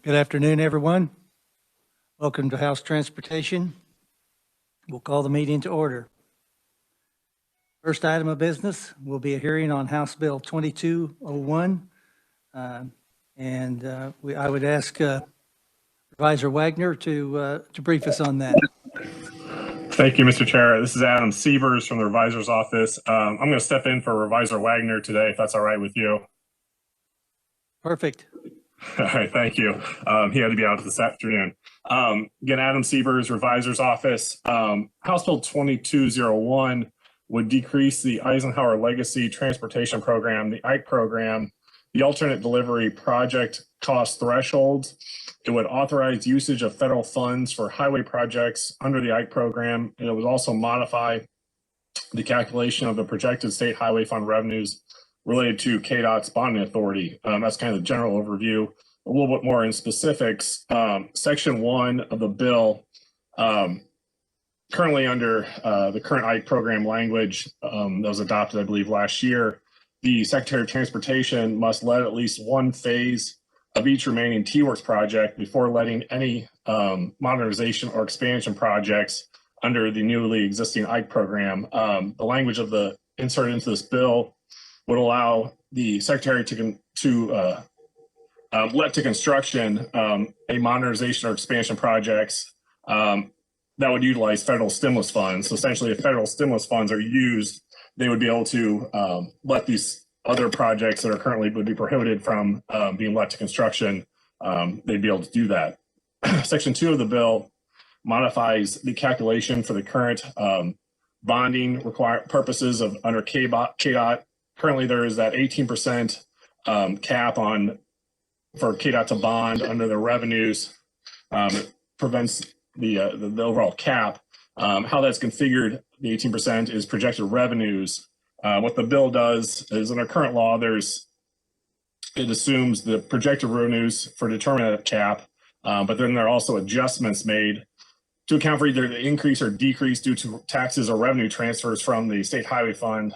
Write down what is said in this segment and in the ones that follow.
Good afternoon, everyone. Welcome to House Transportation. We'll call the meeting to order. First item of business will be a hearing on House Bill 2201. I would ask Advisor Wagner to brief us on that. Thank you, Mr. Chair. This is Adam Sievers from the Revisor's Office. I'm going to step in for Revisor Wagner today, if that's all right with you. Perfect. All right, thank you. He had to be out this afternoon. Again, Adam Sievers, Revisor's Office. House Bill 2201 would decrease the Eisenhower Legacy Transportation Program, the IKE program, the alternate delivery project cost thresholds. It would authorize usage of federal funds for highway projects under the IKE program, and it would also modify the calculation of the projected state highway fund revenues related to KDOT's bonding authority. That's kind of the general overview. A little bit more in specifics. Section 1 of the bill, currently under the current IKE program language that was adopted, I believe, last year, the Secretary of Transportation must let at least one phase of each remaining T-Works project before letting any modernization or expansion projects under the newly existing IKE program. The language of the insert into this bill would allow the Secretary to let to construction a modernization or expansion projects that would utilize federal stimulus funds. So essentially, if federal stimulus funds are used, they would be able to let these other projects that are currently would be prohibited from being let to construction, they'd be able to do that. Section 2 of the bill modifies the calculation for the current bonding purposes of under KDOT. Currently, there is that 18% cap for KDOT to bond under the revenues. It prevents the overall cap. How that's configured, the 18% is projected revenues. What the bill does is under current law, it assumes the projected revenues for determining that cap, but then there are also adjustments made to account for either the increase or decrease due to taxes or revenue transfers from the state highway fund.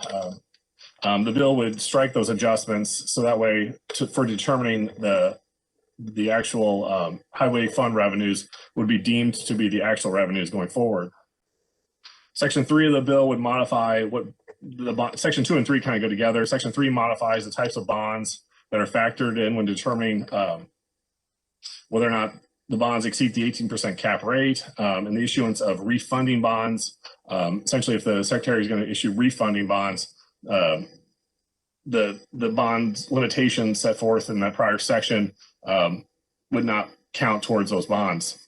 The bill would strike those adjustments so that way for determining the actual highway fund revenues would be deemed to be the actual revenues going forward. Section 3 of the bill would modify what Section 2 and 3 kind of go together. Section 3 modifies the types of bonds that are factored in when determining whether or not the bonds exceed the 18% cap rate, and the issuance of refunding bonds. Essentially, if the Secretary is going to issue refunding bonds, the bond limitations set forth in that prior section would not count towards those bonds.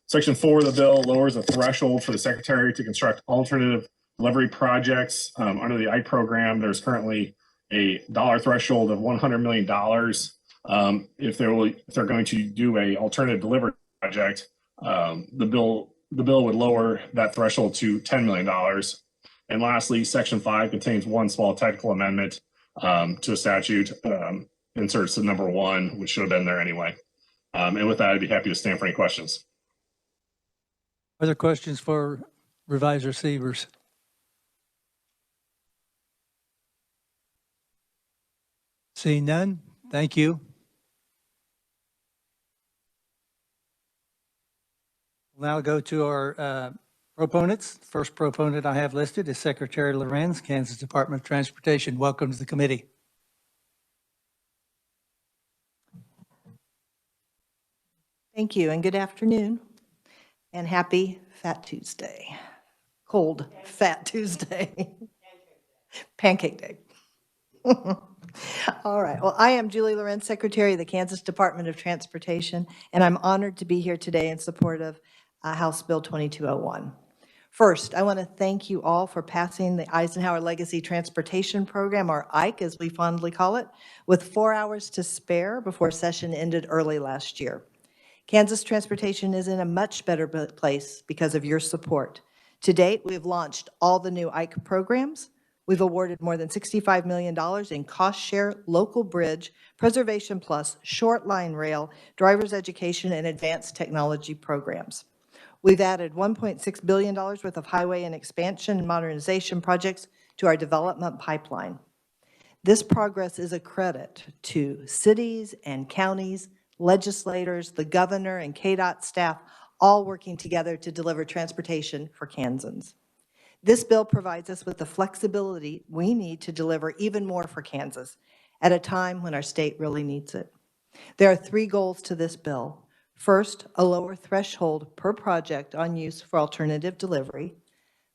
Section 4 of the bill lowers the threshold for the Secretary to construct alternative delivery projects under the IKE program. There's currently a dollar threshold of $100 million. If they're going to do a alternative delivery project, the bill would lower that threshold to $10 million. And lastly, Section 5 contains one small technical amendment to a statute, inserts the number 1, which should have been there anyway. And with that, I'd be happy to stand for any questions. Other questions for Revisor Sievers? Seeing none, thank you. We'll now go to our proponents. The first proponent I have listed is Secretary Lorenz, Kansas Department of Transportation. Welcome to the committee. Thank you, and good afternoon, and happy Fat Tuesday. Cold Fat Tuesday. Pancake Day. All right, well, I am Julie Lorenz, Secretary of the Kansas Department of Transportation, and I'm honored to be here today in support of House Bill 2201. First, I want to thank you all for passing the Eisenhower Legacy Transportation Program, or IKE as we fondly call it, with 4 hours to spare before session ended early last year. Kansas transportation is in a much better place because of your support. To date, we have launched all the new IKE programs. We've awarded more than $65 million in cost share, local bridge, preservation plus, short line rail, driver's education, and advanced technology programs. We've added $1.6 billion worth of highway and expansion and modernization projects to our development pipeline. This progress is a credit to cities and counties, legislators, the governor, and KDOT staff all working together to deliver transportation for Kansans. This bill provides us with the flexibility we need to deliver even more for Kansas at a time when our state really needs it. There are 3 goals to this bill. First, a lower threshold per project on use for alternative delivery.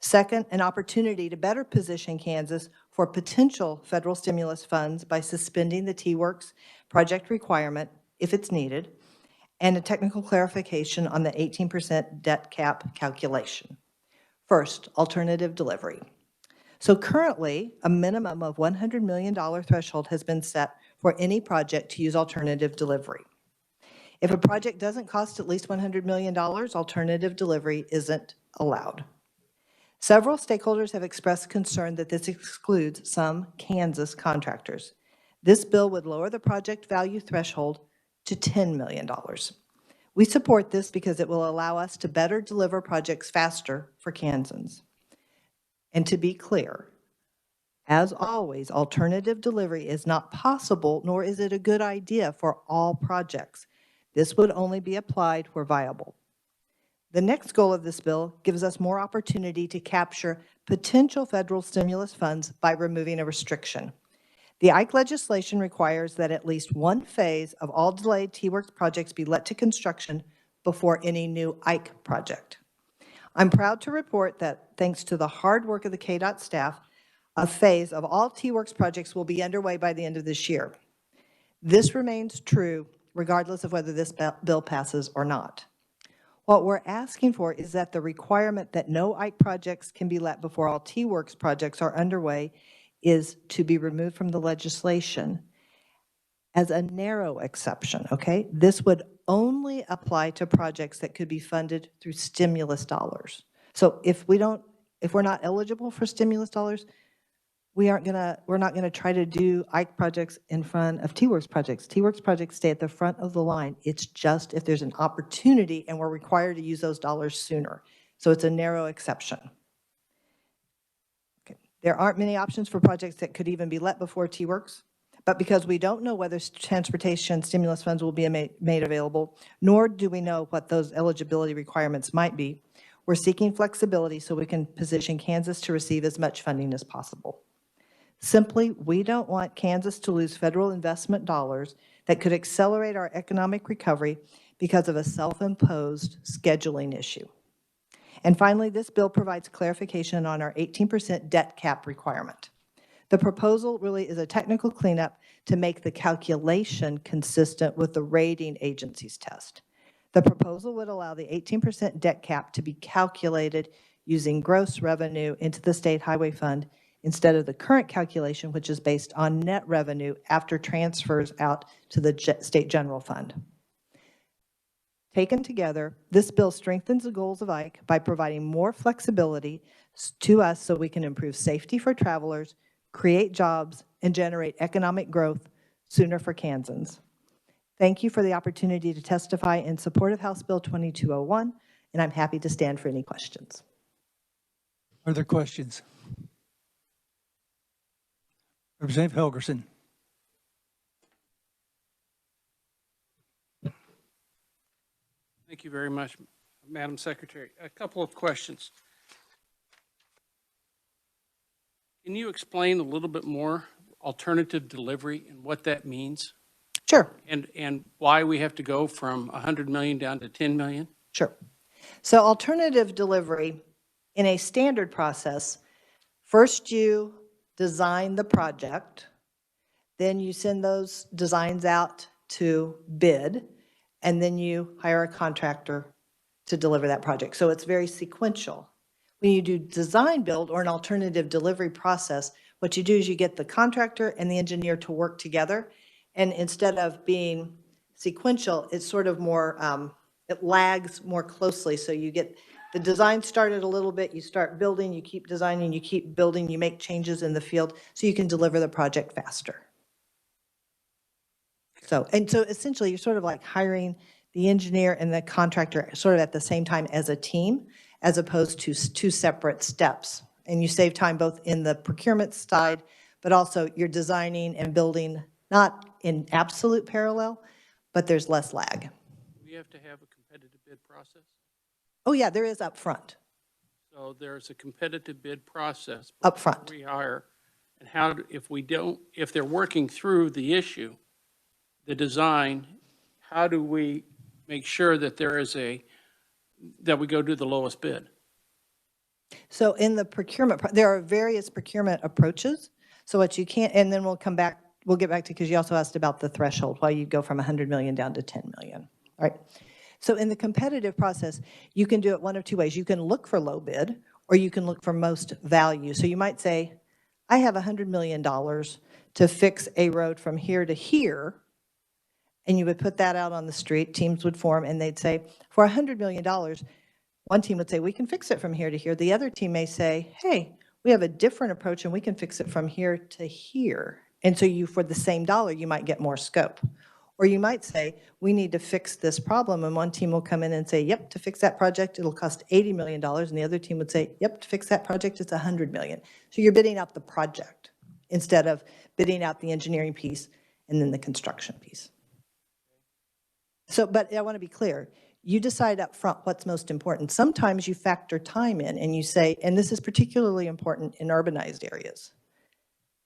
Second, an opportunity to better position Kansas for potential federal stimulus funds by suspending the T-Works project requirement if it's needed, and a technical clarification on the 18% debt cap calculation. First, alternative delivery. So currently, a minimum of $100 million threshold has been set for any project to use alternative delivery. If a project doesn't cost at least $100 million, alternative delivery isn't allowed. Several stakeholders have expressed concern that this excludes some Kansas contractors. This bill would lower the project value threshold to $10 million. We support this because it will allow us to better deliver projects faster for Kansans. And to be clear, as always, alternative delivery is not possible, nor is it a good idea for all projects. This would only be applied where viable. The next goal of this bill gives us more opportunity to capture potential federal stimulus funds by removing a restriction. The Ike legislation requires that at least one phase of all delayed T-Works projects be let to construction before any new Ike project. I'm proud to report that thanks to the hard work of the KDOT staff, a phase of all T-Works projects will be underway by the end of this year. This remains true regardless of whether this bill passes or not. What we're asking for is that the requirement that no Ike projects can be let before all T-Works projects are underway is to be removed from the legislation as a narrow exception, okay? This would only apply to projects that could be funded through stimulus dollars. So if we're not eligible for stimulus dollars, we're not gonna try to do Ike projects in front of T-Works projects. T-Works projects stay at the front of the line. It's just if there's an opportunity and we're required to use those dollars sooner. So it's a narrow exception. Okay. There aren't many options for projects that could even be let before T-Works, but because we don't know whether transportation stimulus funds will be made available, nor do we know what those eligibility requirements might be, we're seeking flexibility so we can position Kansas to receive as much funding as possible. Simply, we don't want Kansas to lose federal investment dollars that could accelerate our economic recovery because of a self-imposed scheduling issue. And finally, this bill provides clarification on our 18% debt cap requirement. The proposal really is a technical cleanup to make the calculation consistent with the rating agency's test. The proposal would allow the 18% debt cap to be calculated using gross revenue into the state highway fund instead of the current calculation, which is based on net revenue after transfers out to the state general fund. Taken together, this bill strengthens the goals of Ike by providing more flexibility to us so we can improve safety for travelers, create jobs, and generate economic growth sooner for Kansans. Thank you for the opportunity to testify in support of House Bill 2201, and I'm happy to stand for any questions. Are there questions? Representative Helgerson. Thank you very much, Madam Secretary. A couple of questions. Can you explain a little bit more alternative delivery and what that means? Sure. And why we have to go from 100 million down to 10 million? Sure. So alternative delivery, in a standard process, first you design the project, then you send those designs out to bid, and then you hire a contractor to deliver that project. So it's very sequential. When you do design build or an alternative delivery process, what you do is you get the contractor and the engineer to work together, and instead of being sequential, it's sort of more, it lags more closely. So you get the design started a little bit, you start building, you keep designing, you keep building, you make changes in the field so you can deliver the project faster. So essentially you're sort of like hiring the engineer and the contractor sort of at the same time as a team, as opposed to 2 separate steps. And you save time both in the procurement side, but also you're designing and building not in absolute parallel, but there's less lag. We have to have a competitive bid process. Oh, yeah, there is upfront. So there's a competitive bid process. Upfront. Rehire. And how, if they're working through the issue, the design, how do we make sure that that we go to the lowest bid? So in the procurement, there are various procurement approaches. So what you can't, and then we'll get back to, because you also asked about the threshold, why you go from 100 million down to 10 million, all right? So in the competitive process, you can do it one of two ways. You can look for low bid, or you can look for most value. So you might say, I have $100 million to fix a road from here to here, and you would put that out on the street, teams would form, and they'd say, for $100 million, one team would say, we can fix it from here to here. The other team may say, hey, we have a different approach and we can fix it from here to here. And so for the same dollar, you might get more scope. Or you might say, we need to fix this problem, and one team will come in and say, yep, to fix that project, it'll cost $80 million, and the other team would say, yep, to fix that project, it's $100 million. So you're bidding out the project instead of bidding out the engineering piece and then the construction piece. So, but I want to be clear, you decide up front what's most important. Sometimes you factor time in and you say, and this is particularly important in urbanized areas.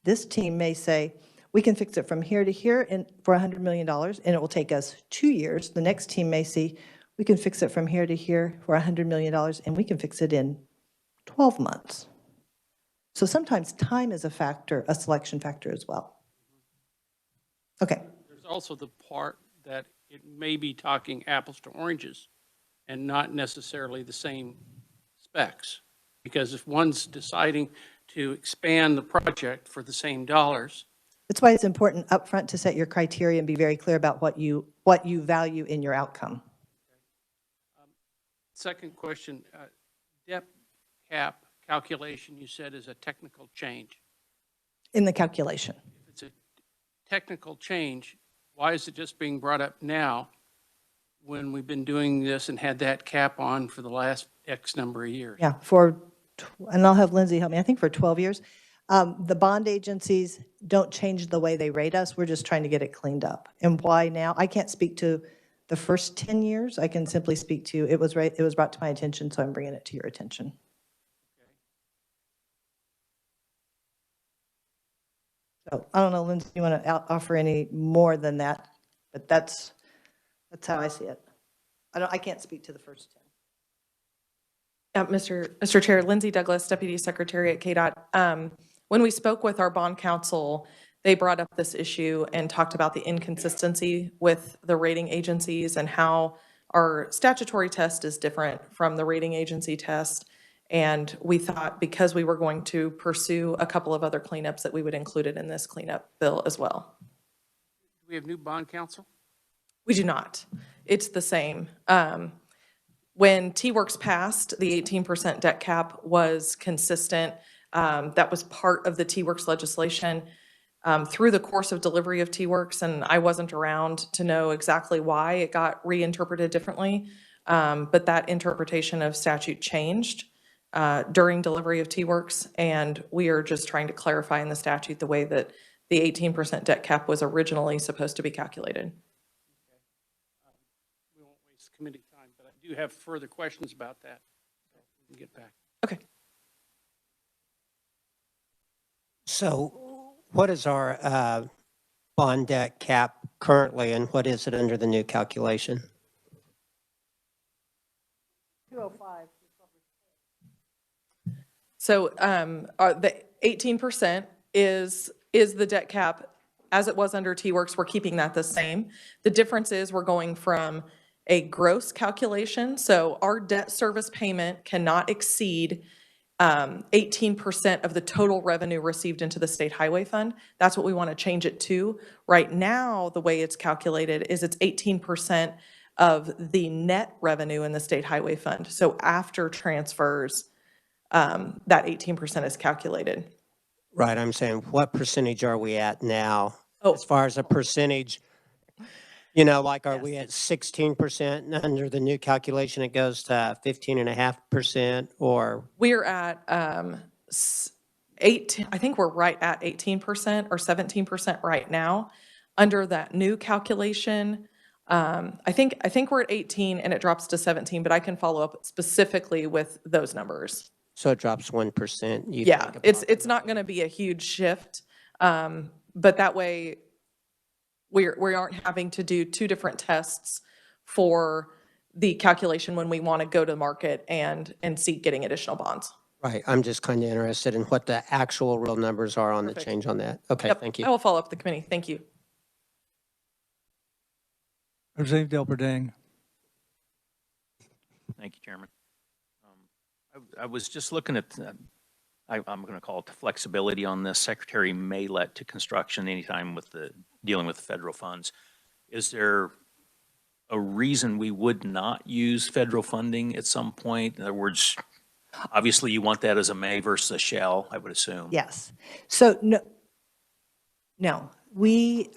This team may say, we can fix it from here to here for $100 million, and it will take us 2 years. The next team may see, we can fix it from here to here for $100 million, and we can fix it in 12 months. So sometimes time is a factor, a selection factor as well. Okay. There's also the part that it may be talking apples to oranges and not necessarily the same specs. Because if one's deciding to expand the project for the same dollars. That's why it's important upfront to set your criteria and be very clear about what you value in your outcome. Second question, depth cap calculation you said is a technical change. In the calculation. If it's a technical change, why is it just being brought up now when we've been doing this and had that cap on for the last X number of years? Yeah, and I'll have Lindsay help me, I think for 12 years. The bond agencies don't change the way they rate us. We're just trying to get it cleaned up. And why now? I can't speak to the first 10 years. I can simply speak to, it was brought to my attention, so I'm bringing it to your attention. So I don't know, Lindsay, you want to offer any more than that? But that's how I see it. I can't speak to the first 10. Mr. Chair, Lindsay Douglas, Deputy Secretary at KDOT. When we spoke with our bond counsel, they brought up this issue and talked about the inconsistency with the rating agencies and how our statutory test is different from the rating agency test. And we thought because we were going to pursue a couple of other cleanups that we would include it in this cleanup bill as well. Do we have new bond counsel? We do not. It's the same. When T-Works passed, the 18% debt cap was consistent. That was part of the T-Works legislation through the course of delivery of T-Works, and I wasn't around to know exactly why it got reinterpreted differently, but that interpretation of statute changed during delivery of T-Works, and we are just trying to clarify in the statute the way that the 18% debt cap was originally supposed to be calculated. We won't waste committee time, but I do have further questions about that. We can get back. Okay. So what is our bond debt cap currently, and what is it under the new calculation? 205. So the 18% is the debt cap as it was under T-Works. We're keeping that the same. The difference is we're going from a gross calculation. So our debt service payment cannot exceed 18% of the total revenue received into the state highway fund. That's what we want to change it to. Right now, the way it's calculated is it's 18% of the net revenue in the state highway fund. So after transfers, that 18% is calculated. Right, I'm saying what percentage are we at now? Oh. As far as a percentage, you know, like are we at 16%, and under the new calculation it goes to 15.5%, or? We're at 8, I think we're right at 18% or 17% right now. Under that new calculation, I think we're at 18 and it drops to 17, but I can follow up specifically with those numbers. So it drops 1%. You Yeah, think it's not going to be a huge shift, but that way we aren't having to do two different tests for the calculation when we want to go to market and seek getting additional bonds. Right, I'm just kind of interested in what the actual real numbers are on the Perfect. change on that. Okay, Yep, thank I you. will follow up with the committee. Thank you. Representative Delberding. Thank you, Chairman. I was just looking at, I'm going to call it the flexibility on this. Secretary may let to construction anytime with dealing with federal funds. Is there a reason we would not use federal funding at some point? In other words, obviously you want that as a may versus a shall, I would assume. Yes. So no, we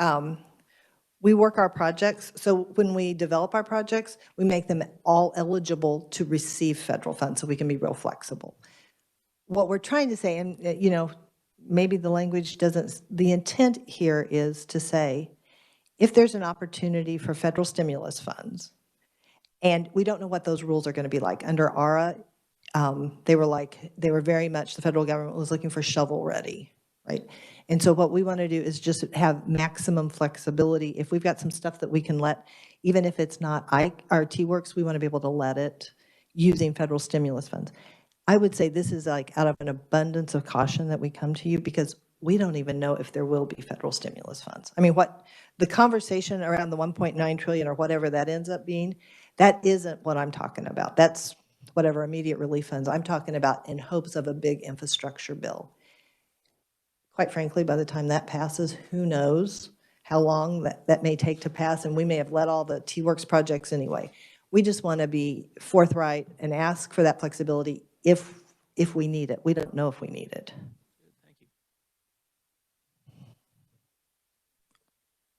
work our projects. So when we develop our projects, we make them all eligible to receive federal funds so we can be real flexible. What we're trying to say, and maybe the language doesn't, the intent here is to say, if there's an opportunity for federal stimulus funds, and we don't know what those rules are going to be like. Under ARA, they were very much, the federal government was looking for shovel ready, right? And so what we want to do is just have maximum flexibility. If we've got some stuff that we can let, even if it's not our T-Works, we want to be able to let it using federal stimulus funds. I would say this is like out of an abundance of caution that we come to you because we don't even know if there will be federal stimulus funds. I mean, what the conversation around the 1.9 trillion or whatever that ends up being, that isn't what I'm talking about. That's whatever immediate relief funds I'm talking about in hopes of a big infrastructure bill. Quite frankly, by the time that passes, who knows how long that may take to pass, and we may have let all the T-Works projects anyway. We just want to be forthright and ask for that flexibility if we need it. We don't know if we need it. Thank you.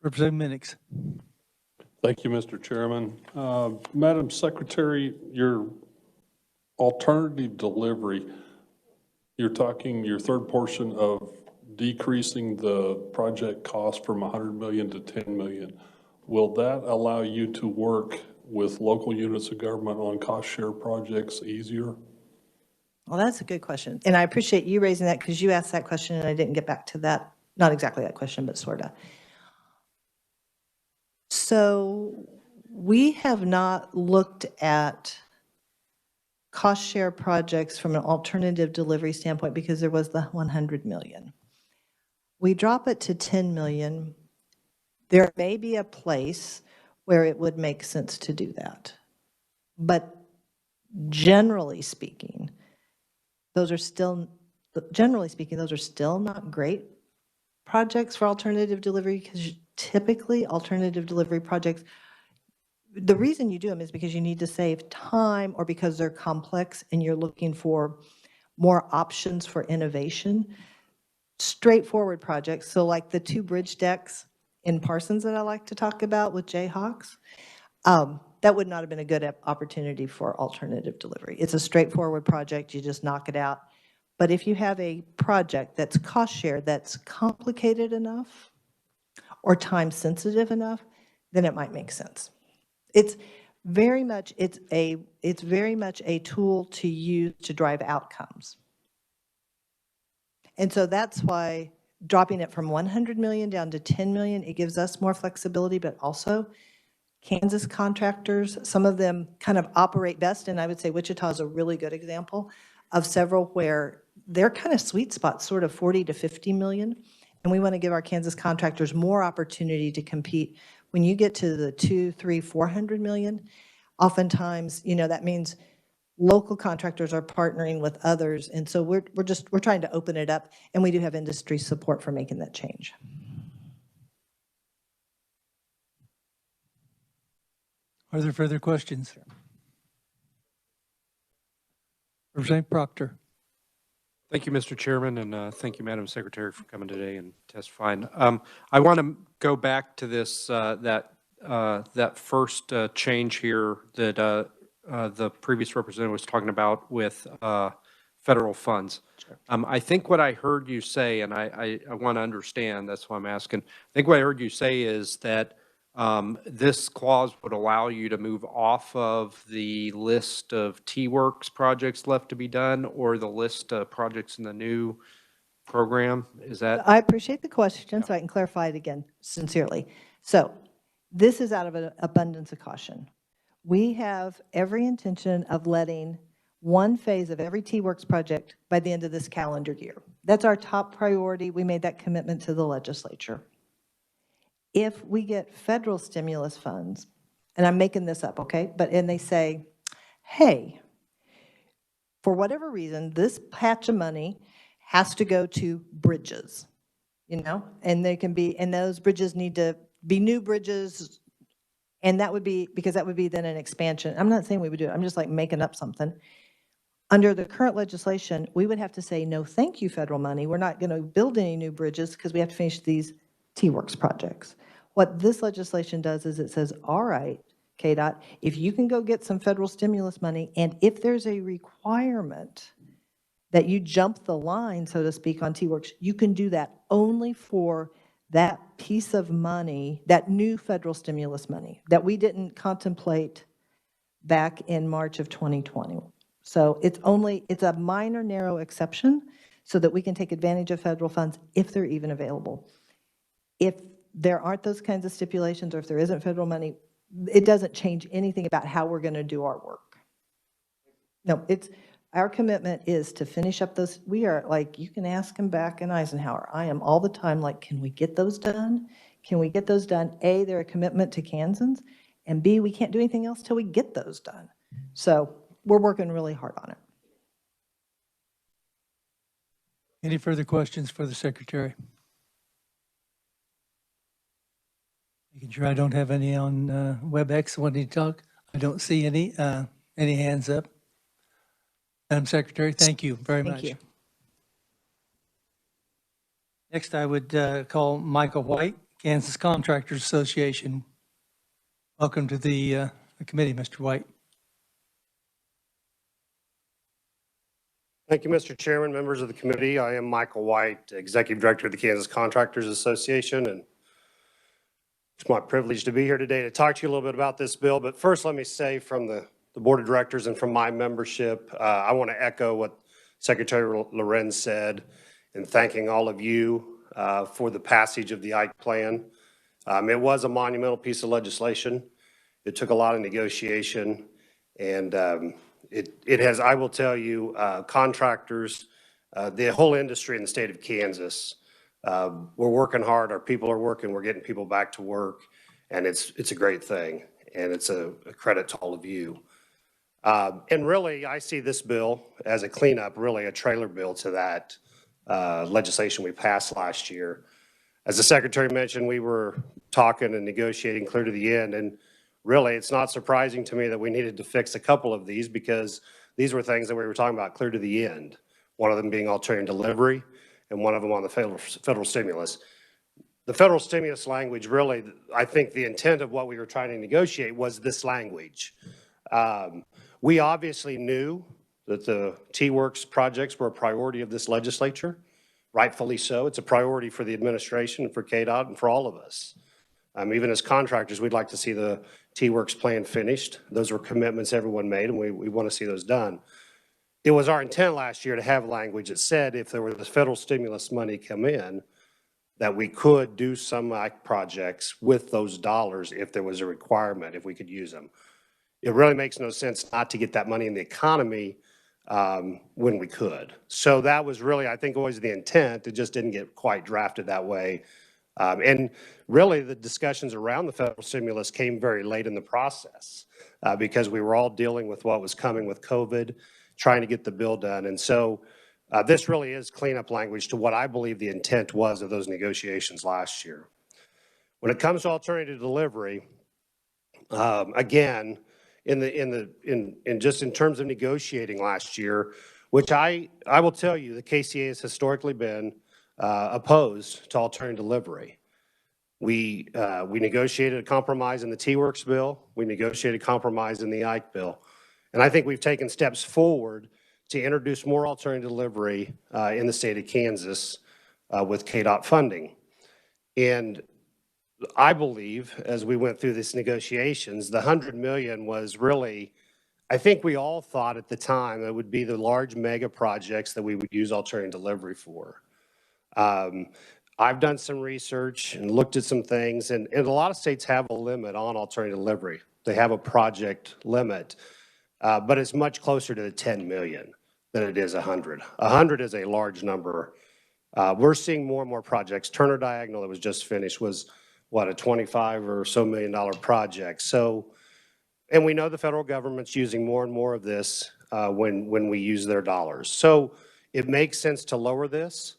Representative Minix. Thank you, Mr. Chairman. Madam Secretary, your alternative delivery, you're talking your third portion of decreasing the project cost from 100 million to 10 million. Will that allow you to work with local units of government on cost share projects easier? Well, that's a good question. And I appreciate you raising that because you asked that question and I didn't get back to that. Not exactly that question, but sort of. So we have not looked at cost share projects from an alternative delivery standpoint because there was the 100 million. We drop it to 10 million. There may be a place where it would make sense to do that. But generally speaking, those are still not great projects for alternative delivery because typically alternative delivery projects, the reason you do them is because you need to save time or because they're complex and you're looking for more options for innovation. Straightforward projects, so like the 2 bridge decks in Parsons that I like to talk about with Jayhawks, that would not have been a good opportunity for alternative delivery. It's a straightforward project, you just knock it out. But if you have a project that's cost share, that's complicated enough or time sensitive enough, then it might make sense. It's very much a tool to use to drive outcomes. And so that's why dropping it from 100 million down to 10 million, it gives us more flexibility, but also Kansas contractors, some of them kind of operate best, and I would say Wichita is a really good example of several where their kind of sweet spot, sort of 40 to 50 million, and we want to give our Kansas contractors more opportunity to compete. When you get to the 200, 300, 400 million, oftentimes, that means local contractors are partnering with others, and so we're trying to open it up, and we do have industry support for making that change. Are there further questions? Representative Proctor. Thank you, Mr. Chairman, and thank you, Madam Secretary, for coming today and testifying. I want to go back to this, that first change here that the previous representative was talking about with federal funds. I think what I heard you say, and I want to understand, that's why I'm asking, I think what I heard you say is that This clause would allow you to move off of the list of T-Works projects left to be done or the list of projects in the new program. Is that? I appreciate the question, so I can clarify it again sincerely. So this is out of an abundance of caution. We have every intention of letting one phase of every T-Works project by the end of this calendar year. That's our top priority. We made that commitment to the legislature. If we get federal stimulus funds, and I'm making this up, okay? And they say, hey, for whatever reason, this patch of money has to go to bridges, and they can be, and those bridges need to be new bridges. And that would be, because that would be then an expansion. I'm not saying we would do it. I'm just like making up something. Under the current legislation, we would have to say, no, thank you, federal money. We're not going to build any new bridges because we have to finish these T-Works projects. What this legislation does is it says, all right, KDOT, if you can go get some federal stimulus money, and if there's a requirement that you jump the line, so to speak, on T-Works, you can do that only for that piece of money, that new federal stimulus money that we didn't contemplate back in March of 2020. So it's a minor, narrow exception so that we can take advantage of federal funds if they're even available. If there aren't those kinds of stipulations, or if there isn't federal money, it doesn't change anything about how we're going to do our work. No, our commitment is to finish up those. We are like, you can ask them back in Eisenhower. I am all the time like, can we get those done? Can we get those done? A, they're a commitment to Kansans, and B, we can't do anything else till we get those done. So we're working really hard on it. Any further questions for the secretary? Making sure I don't have any on WebEx wanting to talk. I don't see any hands up. Madam Secretary, thank you very much. Thank you. Next, I would call Michael White, Kansas Contractors Association. Welcome to the committee, Mr. White. Thank you, Mr. Chairman, members of the committee. I am Michael White, Executive Director of the Kansas Contractors Association, and it's my privilege to be here today to talk to you a little bit about this bill. But first, let me say from the Board of Directors and from my membership, I want to echo what Secretary Lorenz said in thanking all of you for the passage of the Ike plan. It was a monumental piece of legislation. It took a lot of negotiation, and it has, I will tell you, contractors, the whole industry in the state of Kansas, we're working hard. Our people are working. We're getting people back to work, and it's a great thing, and it's a credit to all of you. And really, I see this bill as a cleanup, really a trailer bill to that legislation we passed last year. As the Secretary mentioned, we were talking and negotiating clear to the end, and really, it's not surprising to me that we needed to fix a couple of these because these were things that we were talking about clear to the end. One of them being alternative delivery, and one of them on the federal stimulus. The federal stimulus language, really, I think the intent of what we were trying to negotiate was this language. We obviously knew that the T-Works projects were a priority of this legislature, rightfully so. It's a priority for the administration, for KDOT, and for all of us. Even as contractors, we'd like to see the T-Works plan finished. Those were commitments everyone made, and we want to see those done. It was our intent last year to have language that said if there was federal stimulus money come in, that we could do some projects with those dollars if there was a requirement, if we could use them. It really makes no sense not to get that money in the economy when we could. So that was really, I think, always the intent. It just didn't get quite drafted that way. And really, the discussions around the federal stimulus came very late in the process because we were all dealing with what was coming with COVID, trying to get the bill done. And so this really is cleanup language to what I believe the intent was of those negotiations last year. When it comes to alternative delivery, again, just in terms of negotiating last year, which I will tell you, the KCA has historically been opposed to alternative delivery. We negotiated a compromise in the T-Works bill. We negotiated a compromise in the Ike bill. And I think we've taken steps forward to introduce more alternative delivery in the state of Kansas with KDOT funding. And I believe, as we went through these negotiations, the 100 million was really, I think we all thought at the time it would be the large mega projects that we would use alternative delivery for. I've done some research and looked at some things, and a lot of states have a limit on alternative delivery. They have a project limit, but it's much closer to the 10 million than it is 100. 100 is a large number. We're seeing more and more projects. Turner Diagonal that was just finished was, what, a 25 or so $million project. So, and we know the federal government's using more and more of this when we use their dollars. So it makes sense to lower this.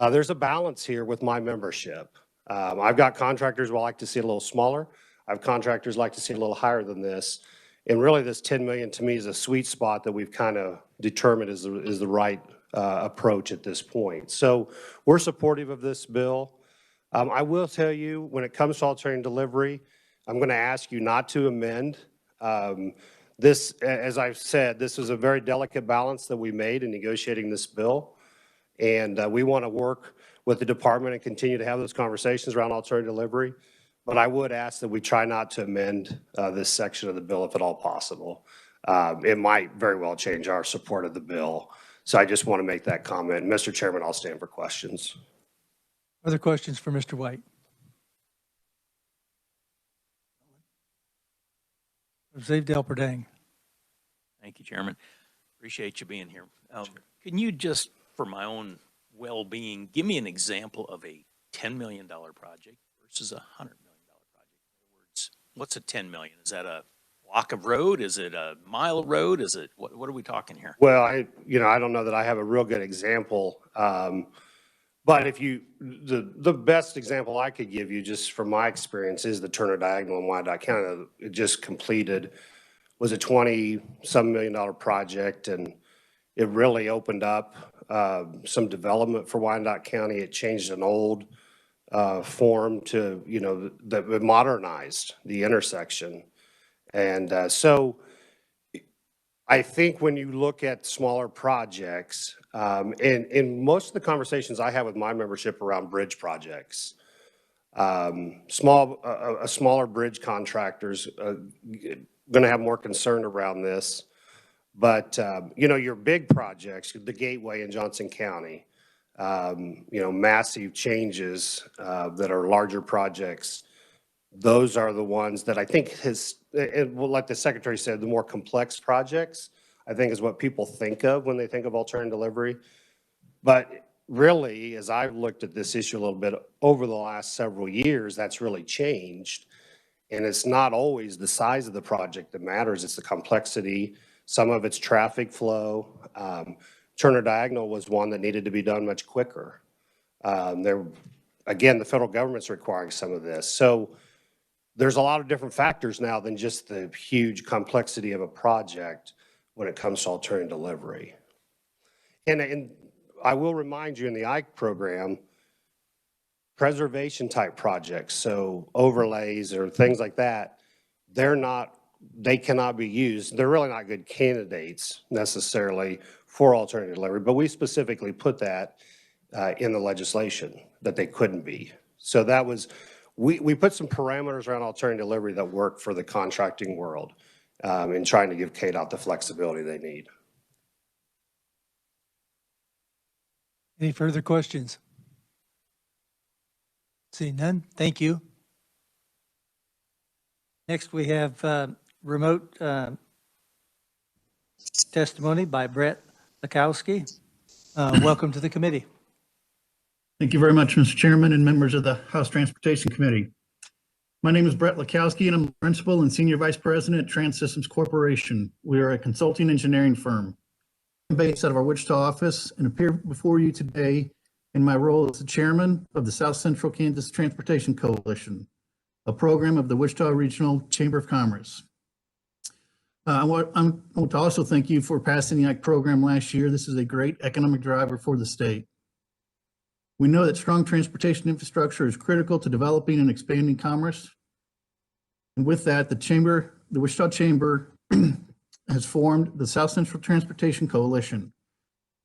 There's a balance here with my membership. I've got contractors who like to see it a little smaller. I have contractors like to see it a little higher than this. And really this 10 million to me is a sweet spot that we've kind of determined is the right approach at this point. So we're supportive of this bill. I will tell you, when it comes to alternative delivery, I'm going to ask you not to amend. This, as I've said, this is a very delicate balance that we made in negotiating this bill. And we want to work with the department and continue to have those conversations around alternative delivery. But I would ask that we try not to amend this section of the bill if at all possible. It might very well change our support of the bill. So I just want to make that comment. Mr. Chairman, I'll stand for questions. Other questions for Mr. White? Representative Del Perdang. Thank you, Chairman. Appreciate you being here. Can you just, for my own well-being, give me an example of a $10 million project versus a $100 million project? In other words, what's a 10 million? Is that a block of road? Is it a mile of road? Is it, what are we talking here? Well, I don't know that I have a real good example. But if you, the best example I could give you just from my experience is the Turner Diagonal in Wyandotte County. It just completed, was a 20-some million dollar project, and it really opened up some development for Wyandotte County. It changed an old form to, that modernized the intersection. And so I think when you look at smaller projects, and in most of the conversations I have with my membership around bridge projects, smaller bridge contractors going to have more concern around this. But, your big projects, the Gateway in Johnson County, massive changes that are larger projects, those are the ones that I think like the Secretary said, the more complex projects, I think is what people think of when they think of alternative delivery. But really, as I've looked at this issue a little bit over the last several years, that's really changed. And it's not always the size of the project that matters, it's the complexity. Some of it's traffic flow. Turner Diagonal was one that needed to be done much quicker. Again, the federal government's requiring some of this. So there's a lot of different factors now than just the huge complexity of a project when it comes to alternative delivery. And I will remind you, in the IKE program, preservation type projects, so overlays or things like that, they cannot be used. They're really not good candidates necessarily for alternative delivery, but we specifically put that in the legislation that they couldn't be. So that was, we put some parameters around alternative delivery that work for the contracting world in trying to give KDOT the flexibility they need. Any further questions? Seeing none, thank you. Next, we have remote testimony by Brett Mikowski. Welcome to the committee. Thank you very much, Mr. Chairman and members of the House Transportation Committee. My name is Brett Mikowski, and I'm the Principal and Senior Vice President at Trans Systems Corporation. We are a consulting engineering firm. I'm based out of our Wichita office and appear before you today in my role as the Chairman of the South Central Kansas Transportation Coalition, a program of the Wichita Regional Chamber of Commerce. I want to also thank you for passing the IKE program last year. This is a great economic driver for the state. We know that strong transportation infrastructure is critical to developing and expanding commerce. And with that, the Wichita Chamber has formed the South Central Transportation Coalition.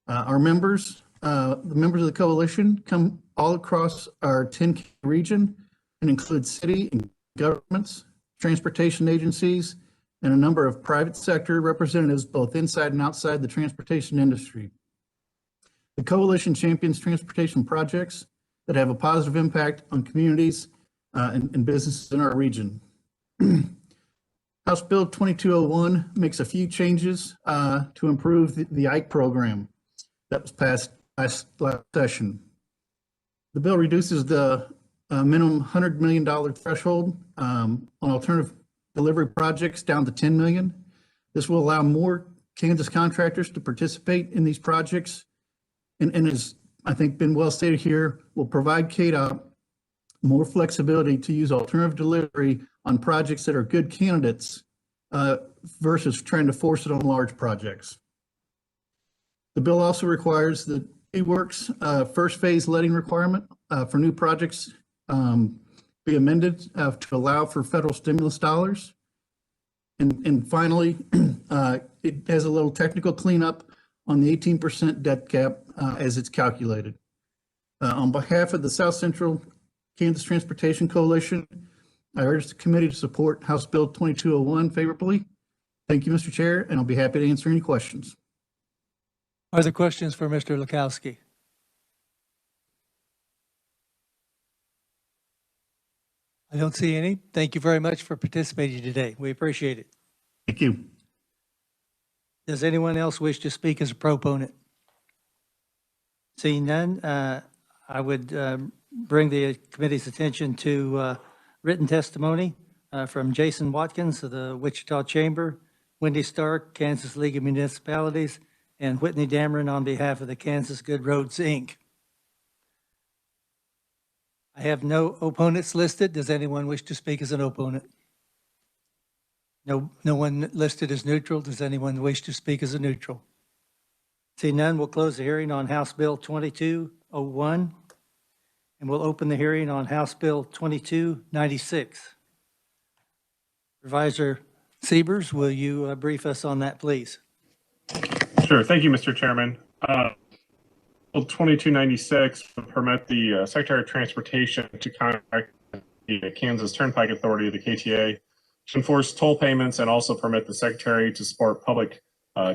The members of the coalition come all across our 10 region. and includes city and governments, transportation agencies, and a number of private sector representatives both inside and outside the transportation industry. The coalition champions transportation projects that have a positive impact on communities and businesses in our region. House Bill 2201 makes a few changes to improve the IKE program that was passed last session. The bill reduces the minimum $100 million threshold on alternative delivery projects down to $10 million. This will allow more Kansas contractors to participate in these projects, and as I think been well stated here, will provide KDOT more flexibility to use alternative delivery on projects that are good candidates versus trying to force it on large projects. The bill also requires the T-Works first phase letting requirement for new projects be amended to allow for federal stimulus dollars. And finally, it has a little technical cleanup on the 18% debt cap as it's calculated. On behalf of the South Central Kansas Transportation Coalition, I urge the committee to support House Bill 2201 favorably. Thank you, Mr. Chair, and I'll be happy to answer any questions. Are there questions for Mr. Mikowski? I don't see any. Thank you very much for participating today. We appreciate it. Thank you. Does anyone else wish to speak as a proponent? Seeing none, I would bring the committee's attention to written testimony from Jason Watkins of the Wichita Chamber, Wendy Stark, Kansas League of Municipalities, and Whitney Dameron on behalf of the Kansas Good Roads, Inc. I have no opponents listed. Does anyone wish to speak as an opponent? No one listed as neutral. Does anyone wish to speak as a neutral? See none, we'll close the hearing on House Bill 2201, and we'll open the hearing on House Bill 2296. Supervisor Siebers, will you brief us on that, please? Sure. Thank you, Mr. Chairman. Bill 2296 will permit the Secretary of Transportation to contact the Kansas Turnpike Authority, the KTA, to enforce toll payments and also permit the Secretary to support public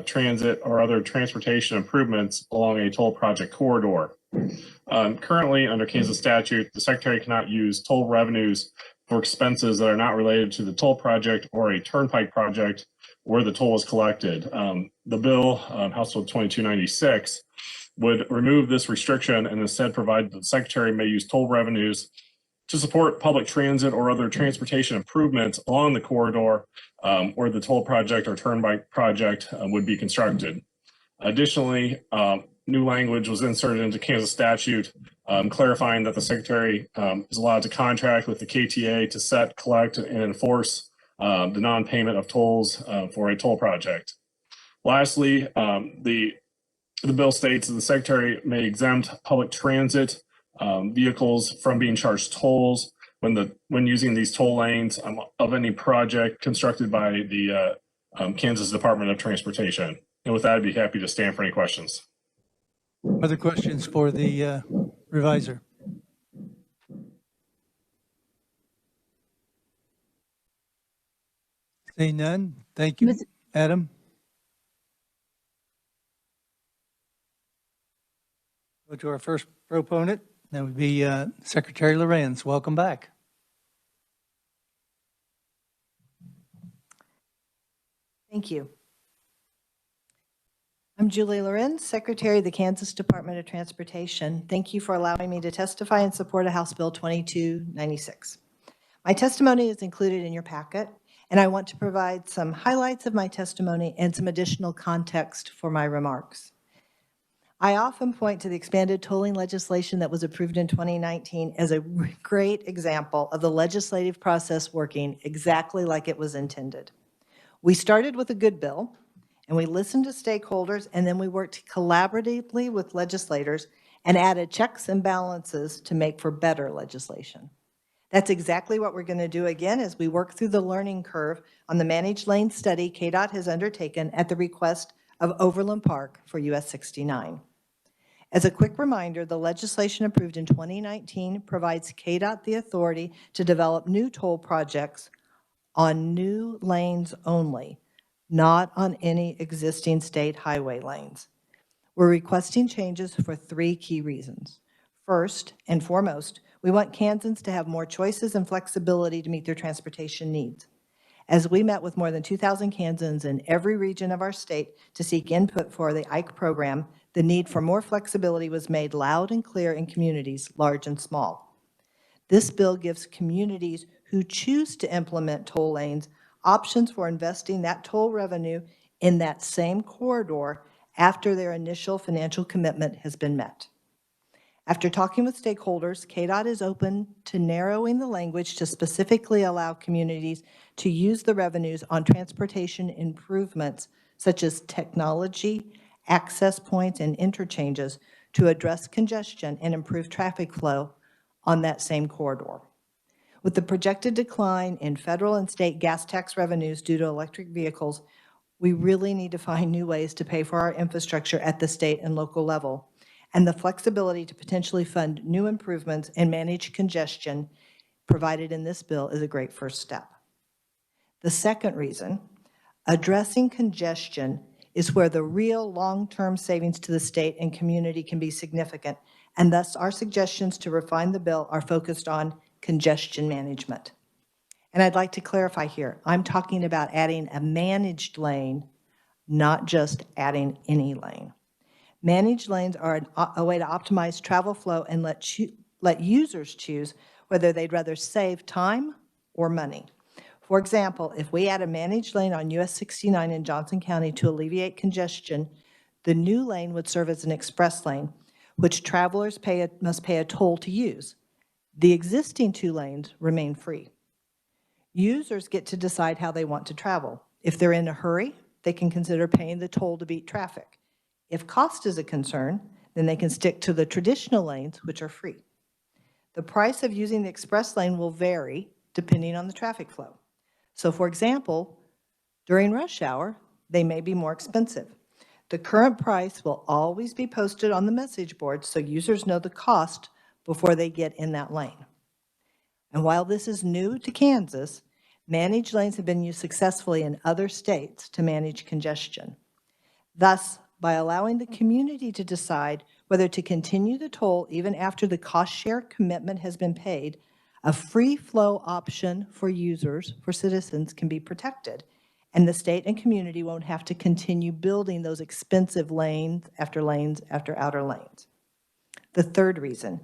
transit or other transportation improvements along a toll project corridor. Currently, under Kansas statute, the Secretary cannot use toll revenues for expenses that are not related to the toll project or a turnpike project where the toll is collected. The bill, House Bill 2296, would remove this restriction and instead provide that the Secretary may use toll revenues to support public transit or other transportation improvements along the corridor where the toll project or turnpike project would be constructed. Additionally, new language was inserted into Kansas statute clarifying that the Secretary is allowed to contract with the KTA to set, collect, and enforce the non-payment of tolls for a toll project. Lastly, the bill states that the Secretary may exempt public transit vehicles from being charged tolls when using these toll lanes of any project constructed by the Kansas Department of Transportation. And with that, I'd be happy to stand for any questions. Other questions for the revisor? Seeing none, thank you. Adam? Go to our first proponent. That would be Secretary Lorenz. Welcome back. Thank you. I'm Julie Lorenz, Secretary of the Kansas Department of Transportation. Thank you for allowing me to testify in support of House Bill 2296. My testimony is included in your packet, and I want to provide some highlights of my testimony and some additional context for my remarks. I often point to the expanded tolling legislation that was approved in 2019 as a great example of the legislative process working exactly like it was intended. We started with a good bill, and we listened to stakeholders, and then we worked collaboratively with legislators and added checks and balances to make for better legislation. That's exactly what we're going to do again as we work through the learning curve on the managed lane study KDOT has undertaken at the request of Overland Park for US 69. As a quick reminder, the legislation approved in 2019 provides KDOT the authority to develop new toll projects on new lanes only, not on any existing state highway lanes. We're requesting changes for 3 key reasons. First and foremost, we want Kansans to have more choices and flexibility to meet their transportation needs. As we met with more than 2,000 Kansans in every region of our state to seek input for the IKE program, the need for more flexibility was made loud and clear in communities, large and small. This bill gives communities who choose to implement toll lanes options for investing that toll revenue in that same corridor after their initial financial commitment has been met. After talking with stakeholders, KDOT is open to narrowing the language to specifically allow communities to use the revenues on transportation improvements such as technology, access points, and interchanges to address congestion and improve traffic flow on that same corridor. With the projected decline in federal and state gas tax revenues due to electric vehicles, we really need to find new ways to pay for our infrastructure at the state and local level. And the flexibility to potentially fund new improvements and manage congestion provided in this bill is a great first step. The second reason, addressing congestion is where the real long-term savings to the state and community can be significant, and thus our suggestions to refine the bill are focused on congestion management. And I'd like to clarify here, I'm talking about adding a managed lane, not just adding any lane. Managed lanes are a way to optimize travel flow and let users choose whether they'd rather save time or money. For example, if we add a managed lane on US 69 in Johnson County to alleviate congestion, the new lane would serve as an express lane, which travelers must pay a toll to use. The existing 2 lanes remain free. Users get to decide how they want to travel. If they're in a hurry, they can consider paying the toll to beat traffic. If cost is a concern, then they can stick to the traditional lanes, which are free. The price of using the express lane will vary depending on the traffic flow. So for example, during rush hour, they may be more expensive. The current price will always be posted on the message board so users know the cost before they get in that lane. And while this is new to Kansas, managed lanes have been used successfully in other states to manage congestion. Thus, by allowing the community to decide whether to continue the toll even after the cost share commitment has been paid, a free flow option for users, for citizens, can be protected, and the state and community won't have to continue building those expensive lanes after outer lanes. The third reason,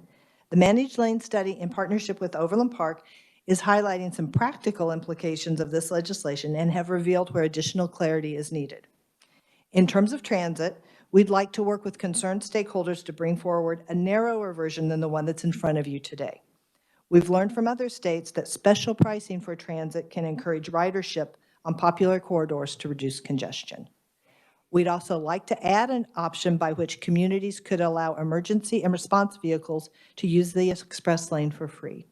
the managed lane study in partnership with Overland Park is highlighting some practical implications of this legislation and have revealed where additional clarity is needed. In terms of transit, we'd like to work with concerned stakeholders to bring forward a narrower version than the one that's in front of you today. We've learned from other states that special pricing for transit can encourage ridership on popular corridors to reduce congestion. We'd also like to add an option by which communities could allow emergency and response vehicles to use the express lane for free.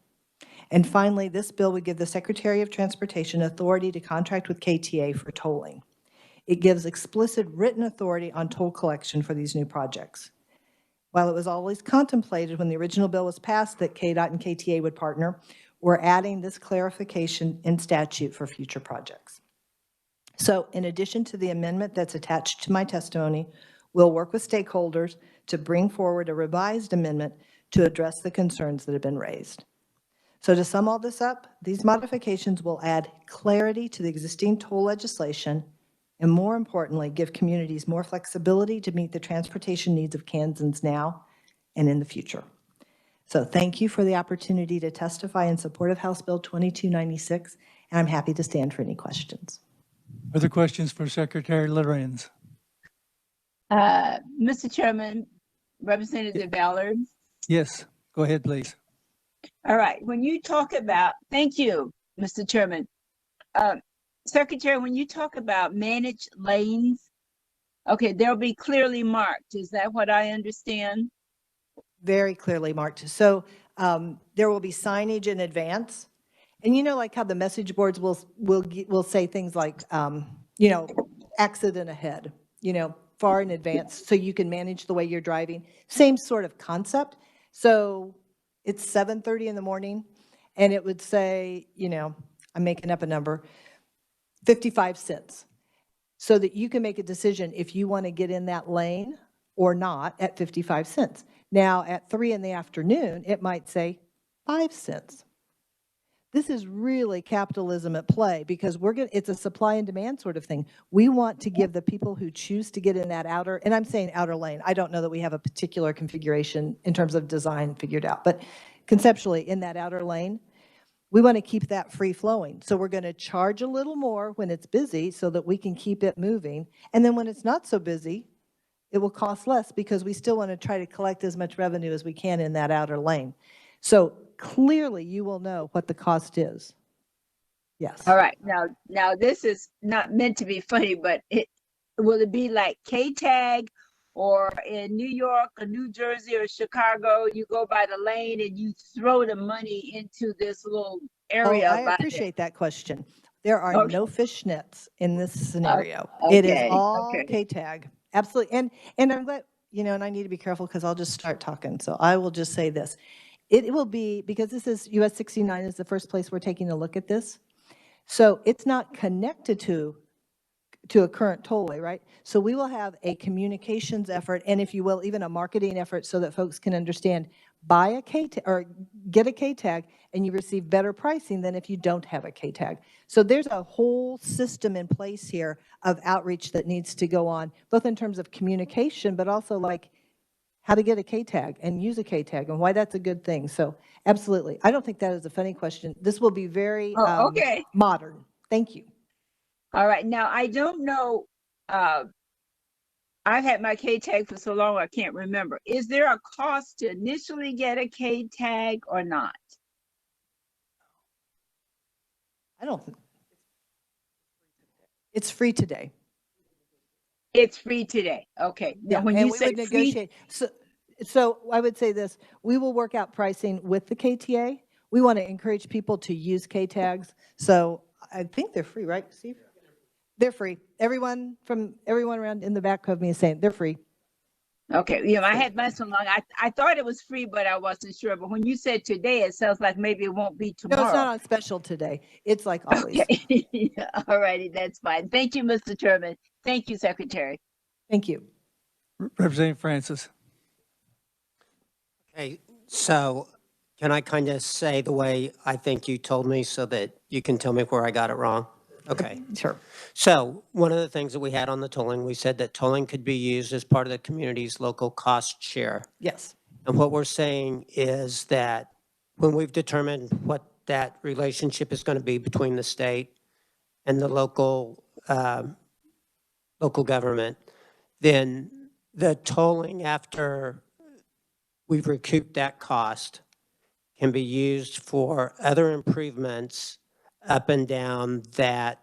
And finally, this bill would give the Secretary of Transportation authority to contract with KTA for tolling. It gives explicit written authority on toll collection for these new projects. While it was always contemplated when the original bill was passed that KDOT and KTA would partner, we're adding this clarification in statute for future projects. So in addition to the amendment that's attached to my testimony, we'll work with stakeholders to bring forward a revised amendment to address the concerns that have been raised. So to sum all this up, these modifications will add clarity to the existing toll legislation and, more importantly, give communities more flexibility to meet the transportation needs of Kansans now and in the future. So thank you for the opportunity to testify in support of House Bill 2296, and I'm happy to stand for any questions. Other questions for Secretary Lorenz? Mr. Chairman, Representative Ballard. Yes, go ahead, please. All right, when you talk about, thank you, Mr. Chairman. Secretary, when you talk about managed lanes, okay, they'll be clearly marked. Is that what I understand? Very clearly marked. So there will be signage in advance. And you know, like how the message boards will say things like, you know, accident ahead, you know, far in advance so you can manage the way you're driving. Same sort of concept. So it's 7:30 in the morning and it would say, you know, I'm making up a number, 55 cents. So that you can make a decision if you want to get in that lane or not at 55 cents. Now at 3 in the afternoon, it might say 5 cents. This is really capitalism at play because it's a supply and demand sort of thing. We want to give the people who choose to get in that outer, and I'm saying outer lane. I don't know that we have a particular configuration in terms of design figured out, but conceptually in that outer lane, we want to keep that free flowing. So we're going to charge a little more when it's busy so that we can keep it moving. And then when it's not so busy, it will cost less because we still want to try to collect as much revenue as we can in that outer lane. So clearly you will know what the cost is. Yes. All right. Now this is not meant to be funny, but will it be like K-tag, or in New York or New Jersey or Chicago, you go by the lane and you throw the money into this little area? I appreciate that question. There are Okay. no fishnets in this scenario. It is all K-tag. Absolutely. And I'm glad, you know, and I need to be careful because I'll just start talking. So I will just say this. It will be, because this is US 69 is the first place we're taking a look at this. So it's not connected to a current tollway, right? So we will have a communications effort, and if you will, even a marketing effort so that folks can understand, buy a K-tag or get a K-tag and you receive better pricing than if you don't have a K-tag. So there's a whole system in place here of outreach that needs to go on, both in terms of communication, but also like how to get a K-tag and use a K-tag and why that's a good thing. So absolutely. I don't think that is a funny question. This will be very modern. Thank you. All right. Now, I don't know. I've had my K-tag for so long, I can't remember. Is there a cost to initially get a K-tag or not? I don't think. It's free today. It's free today. Okay. Now, Yeah, when and you we say would negotiate. So I would say this, we will work out pricing with the KTA. We want to encourage people to use K-tags. So I think they're free, right, Steve? They're free. Everyone around in the back of me is saying they're free. Okay. You know, I had mine so long. I thought it was free, but I wasn't sure. But when you said today, it sounds like maybe it won't be tomorrow. No, it's not on special today. It's like always. Okay. All righty. That's fine. Thank you, Mr. Chairman. Thank you, Secretary. Thank you. Representative Francis. Okay, so can I kind of say the way I think you told me so that you can tell me where I got it wrong? Okay. Sure. So one of the things that we had on the tolling, we said that tolling could be used as part of the community's local cost share. Yes. And what we're saying is that when we've determined what that relationship is going to be between the state and the local government, then the tolling after we've recouped that cost can be used for other improvements up and down that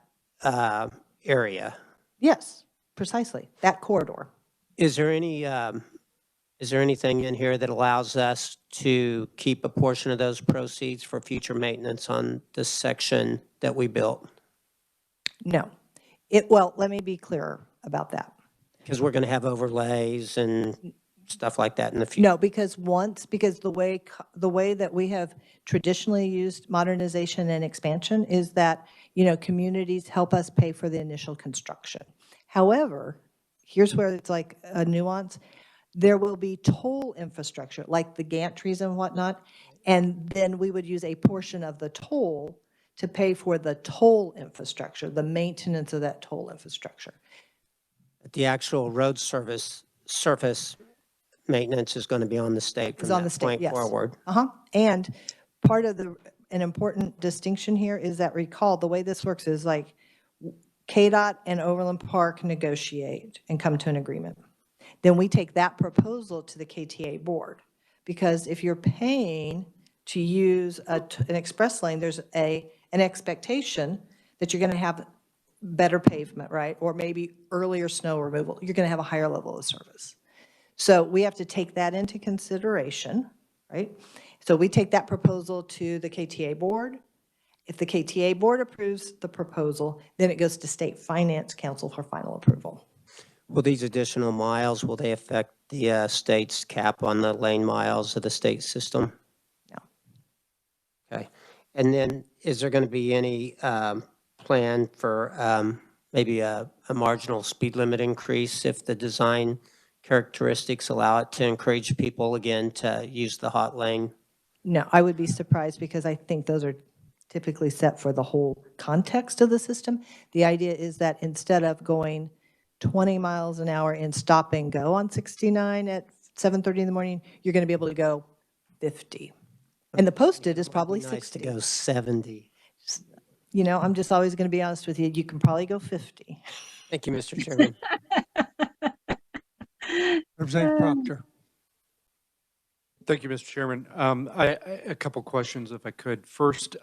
area. Yes, precisely. That corridor. Is there anything in here that allows us to keep a portion of those proceeds for future maintenance on this section that we built? No. Well, let me be clearer about that. Because we're going to have overlays and stuff like that in the future. No, because the way that we have traditionally used modernization and expansion is that, you know, communities help us pay for the initial construction. However, here's where it's like a nuance. There will be toll infrastructure, like the gantries and whatnot, and then we would use a portion of the toll to pay for the toll infrastructure, the maintenance of that toll infrastructure. The actual road surface maintenance is going to be on the state from that point forward. And part of an important distinction here is that, recall, the way this works is like KDOT and Overland Park negotiate and come to an agreement. Then we take that proposal to the KTA board, because if you're paying to use an express lane, there's an expectation that you're going to have better pavement, right? Or maybe earlier snow removal. You're going to have a higher level of service. So we have to take that into consideration, right? So we take that proposal to the KTA board. If the KTA board approves the proposal, then it goes to State Finance Council for final approval. Will these additional miles, will they affect the state's cap on the lane miles of the state system? No. Okay. And then is there going to be any plan for maybe a marginal speed limit increase if the design characteristics allow it to encourage people again to use the hot lane? No, I would be surprised because I think those are typically set for the whole context of the system. The idea is that instead of going 20 miles an hour and stop and go on 69 at 7:30 in the morning, you're going to be able to go 50. And the posted is probably It'd be nice 60. to go 70. You know, I'm just always going to be honest with you. You can probably go 50. Thank you, Mr. Chairman. Representative Proctor. Thank you, Mr. Chairman. A couple questions, if I could. First,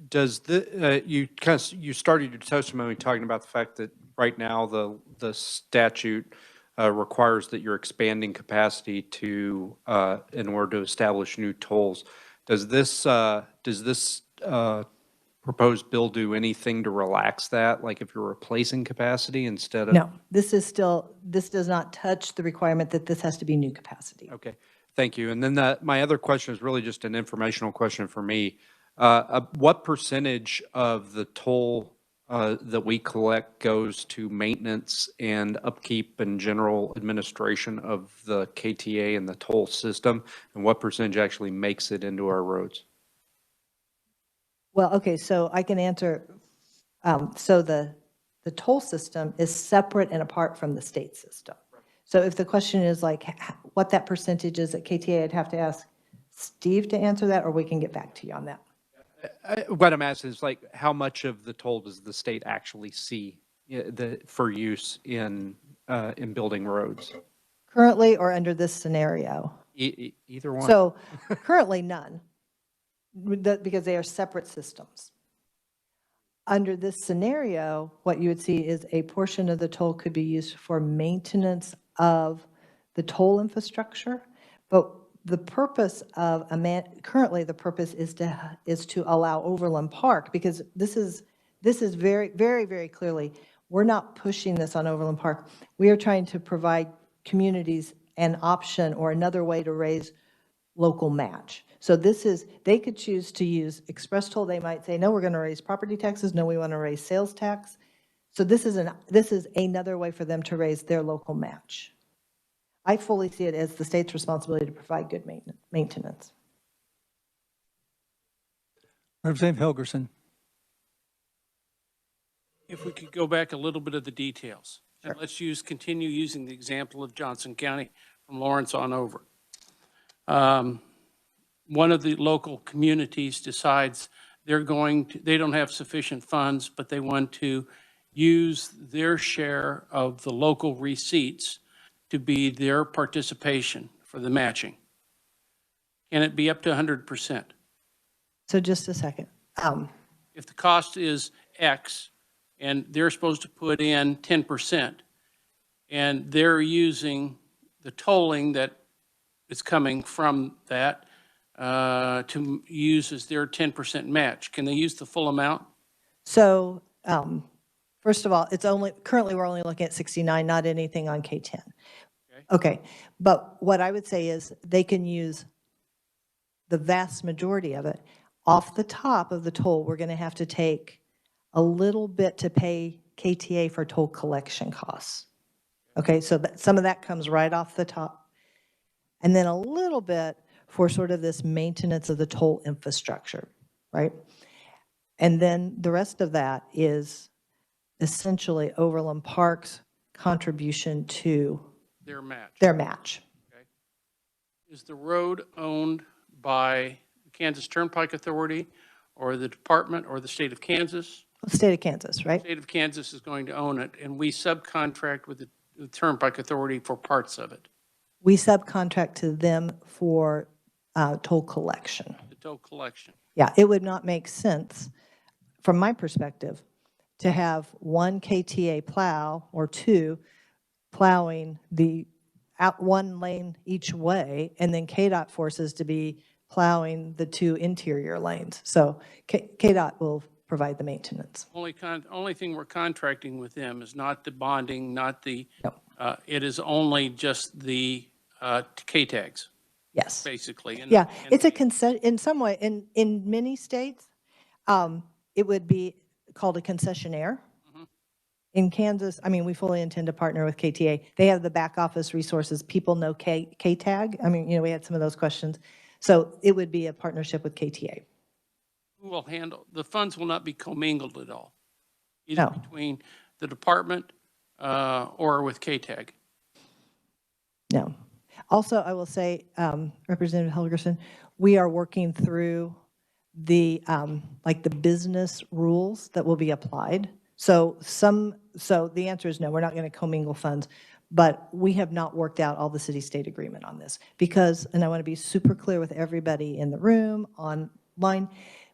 does you started your testimony talking about the fact that right now the statute requires that you're expanding capacity to in order to establish new tolls. Does this proposed bill do anything to relax that? Like if you're replacing capacity instead of? No, this does not touch the requirement that this has to be new capacity. Okay. Thank you. And then my other question is really just an informational question for me. What percentage of the toll that we collect goes to maintenance and upkeep and general administration of the KTA and the toll system? And what percentage actually makes it into our roads? Well, okay, so I can answer. So the toll system is separate and apart from the state system. So if the question is like what that percentage is at KTA, I'd have to ask Steve to answer that, or we can get back to you on that. What I'm asking is like how much of the toll does the state actually see for use in building roads? Currently or under this scenario? Either one. So currently none, because they are separate systems. Under this scenario, what you would see is a portion of the toll could be used for maintenance of the toll infrastructure, but the purpose of currently the purpose is to allow Overland Park, because this is very, very, very clearly, we're not pushing this on Overland Park. We are trying to provide communities an option or another way to raise local match. So they could choose to use express toll. They might say, no, we're going to raise property taxes. No, we want to raise sales tax. So this is another way for them to raise their local match. I fully see it as the state's responsibility to provide good maintenance. Representative Helgerson. If we could go back a little bit of the details. Sure. And let's continue using the example of Johnson County from Lawrence on over. One of the local communities decides they don't have sufficient funds, but they want to use their share of the local receipts to be their participation for the matching. Can it be up to 100%? So just a second. If the cost is X and they're supposed to put in 10%, and they're using the tolling that is coming from that to use as their 10% match, can they use the full amount? So first of all, currently we're only looking at 69, not anything on K10. Okay, but what I would say is they can use the vast majority of it. Off the top of the toll, we're going to have to take a little bit to pay KTA for toll collection costs. Okay, so some of that comes right off the top. And then a little bit for sort of this maintenance of the toll infrastructure, right? And then the rest of that is essentially Overland Park's contribution to Their match. their match. Okay. Is the road owned by the Kansas Turnpike Authority or the department or the state of Kansas? The state of Kansas, right? The state of Kansas is going to own it, and we subcontract with the Turnpike Authority for parts of it. We subcontract to them for toll collection. The toll collection. Yeah, it would not make sense, from my perspective, to have one KTA plow or two plowing one lane each way, and then KDOT forces to be plowing the two interior lanes. So KDOT will provide the maintenance. Only thing we're contracting with them is not the bonding, not the, No. it is only just the K-tags, Yes. basically. And- Yeah, and it's a consent, in some way, in many states, it would be called a concessionaire. In Kansas, I mean, we fully intend to partner with KTA. They have the back office resources. People know K-tag. I mean, we had some of those questions. So it would be a partnership with KTA. Who will handle, the funds will not be commingled at all, either No. between the department or with K-tag. No. Also, I will say, Representative Helgerson, we are working through the, like the business rules that will be applied. So the answer is no, we're not going to commingle funds, but we have not worked out all the city-state agreement on this because, and I want to be super clear with everybody in the room, online,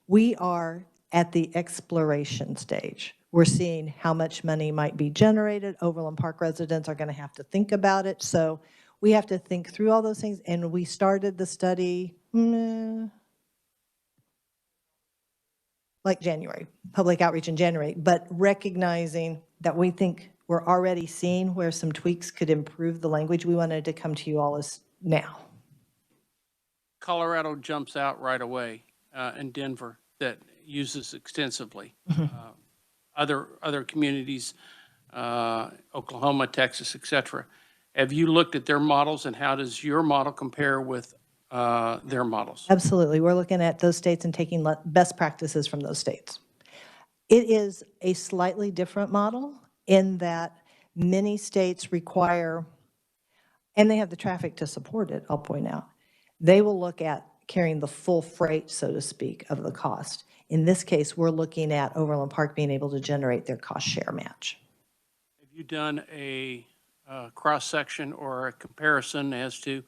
we are at the exploration stage. We're seeing how much money might be generated. Overland Park residents are going to have to think about it. So we have to think through all those things. And we started the study like January, public outreach in January, but recognizing that we think we're already seeing where some tweaks could improve the language, we wanted to come to you all as now. Colorado jumps out right away, and Denver that uses extensively. Other communities, Oklahoma, Texas, et cetera. Have you looked at their models and how does your model compare with their models? Absolutely. We're looking at those states and taking best practices from those states. It is a slightly different model in that many states require, and they have the traffic to support it, I'll point out. They will look at carrying the full freight, so to speak, of the cost. In this case, we're looking at Overland Park being able to generate their cost share match. Have you done a cross-section or a comparison as to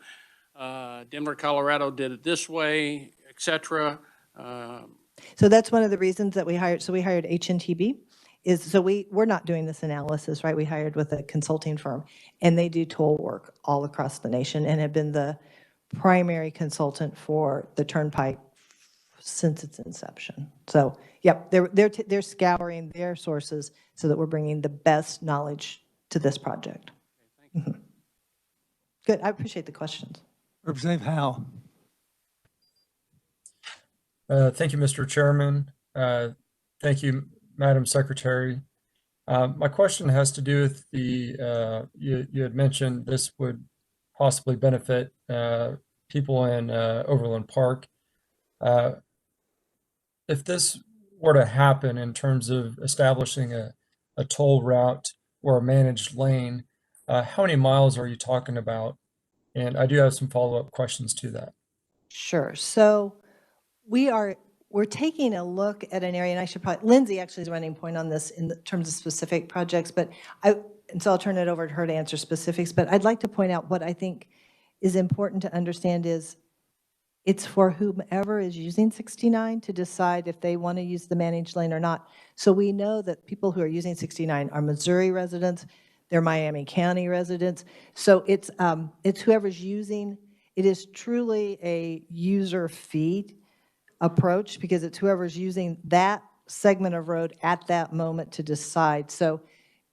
Denver, Colorado did it this way, et cetera? So that's one of the reasons that we hired, so we hired HNTB, is, so we're not doing this analysis, right? We hired with a consulting firm, and they do toll work all across the nation and have been the primary consultant for the Turnpike since its inception. So, yep, they're scouring their sources so that we're bringing the best knowledge to this project. Good, I appreciate the questions. Representative Howe. Thank you, Mr. Chairman. Thank you, Madam Secretary. My question has to do with the, you had mentioned this would possibly benefit people in Overland Park. If this were to happen in terms of establishing a toll route or a managed lane, how many miles are you talking about? And I do have some follow-up questions to that. Sure. So we're taking a look at an area, and I should probably, Lindsay actually is running point on this in terms of specific projects, but and so I'll turn it over to her to answer specifics, but I'd like to point out what I think is important to understand is it's for whomever is using 69 to decide if they want to use the managed lane or not. So we know that people who are using 69 are Missouri residents, they're Miami County residents. So it's whoever's using, it is truly a user fee approach because it's whoever's using that segment of road at that moment to decide. So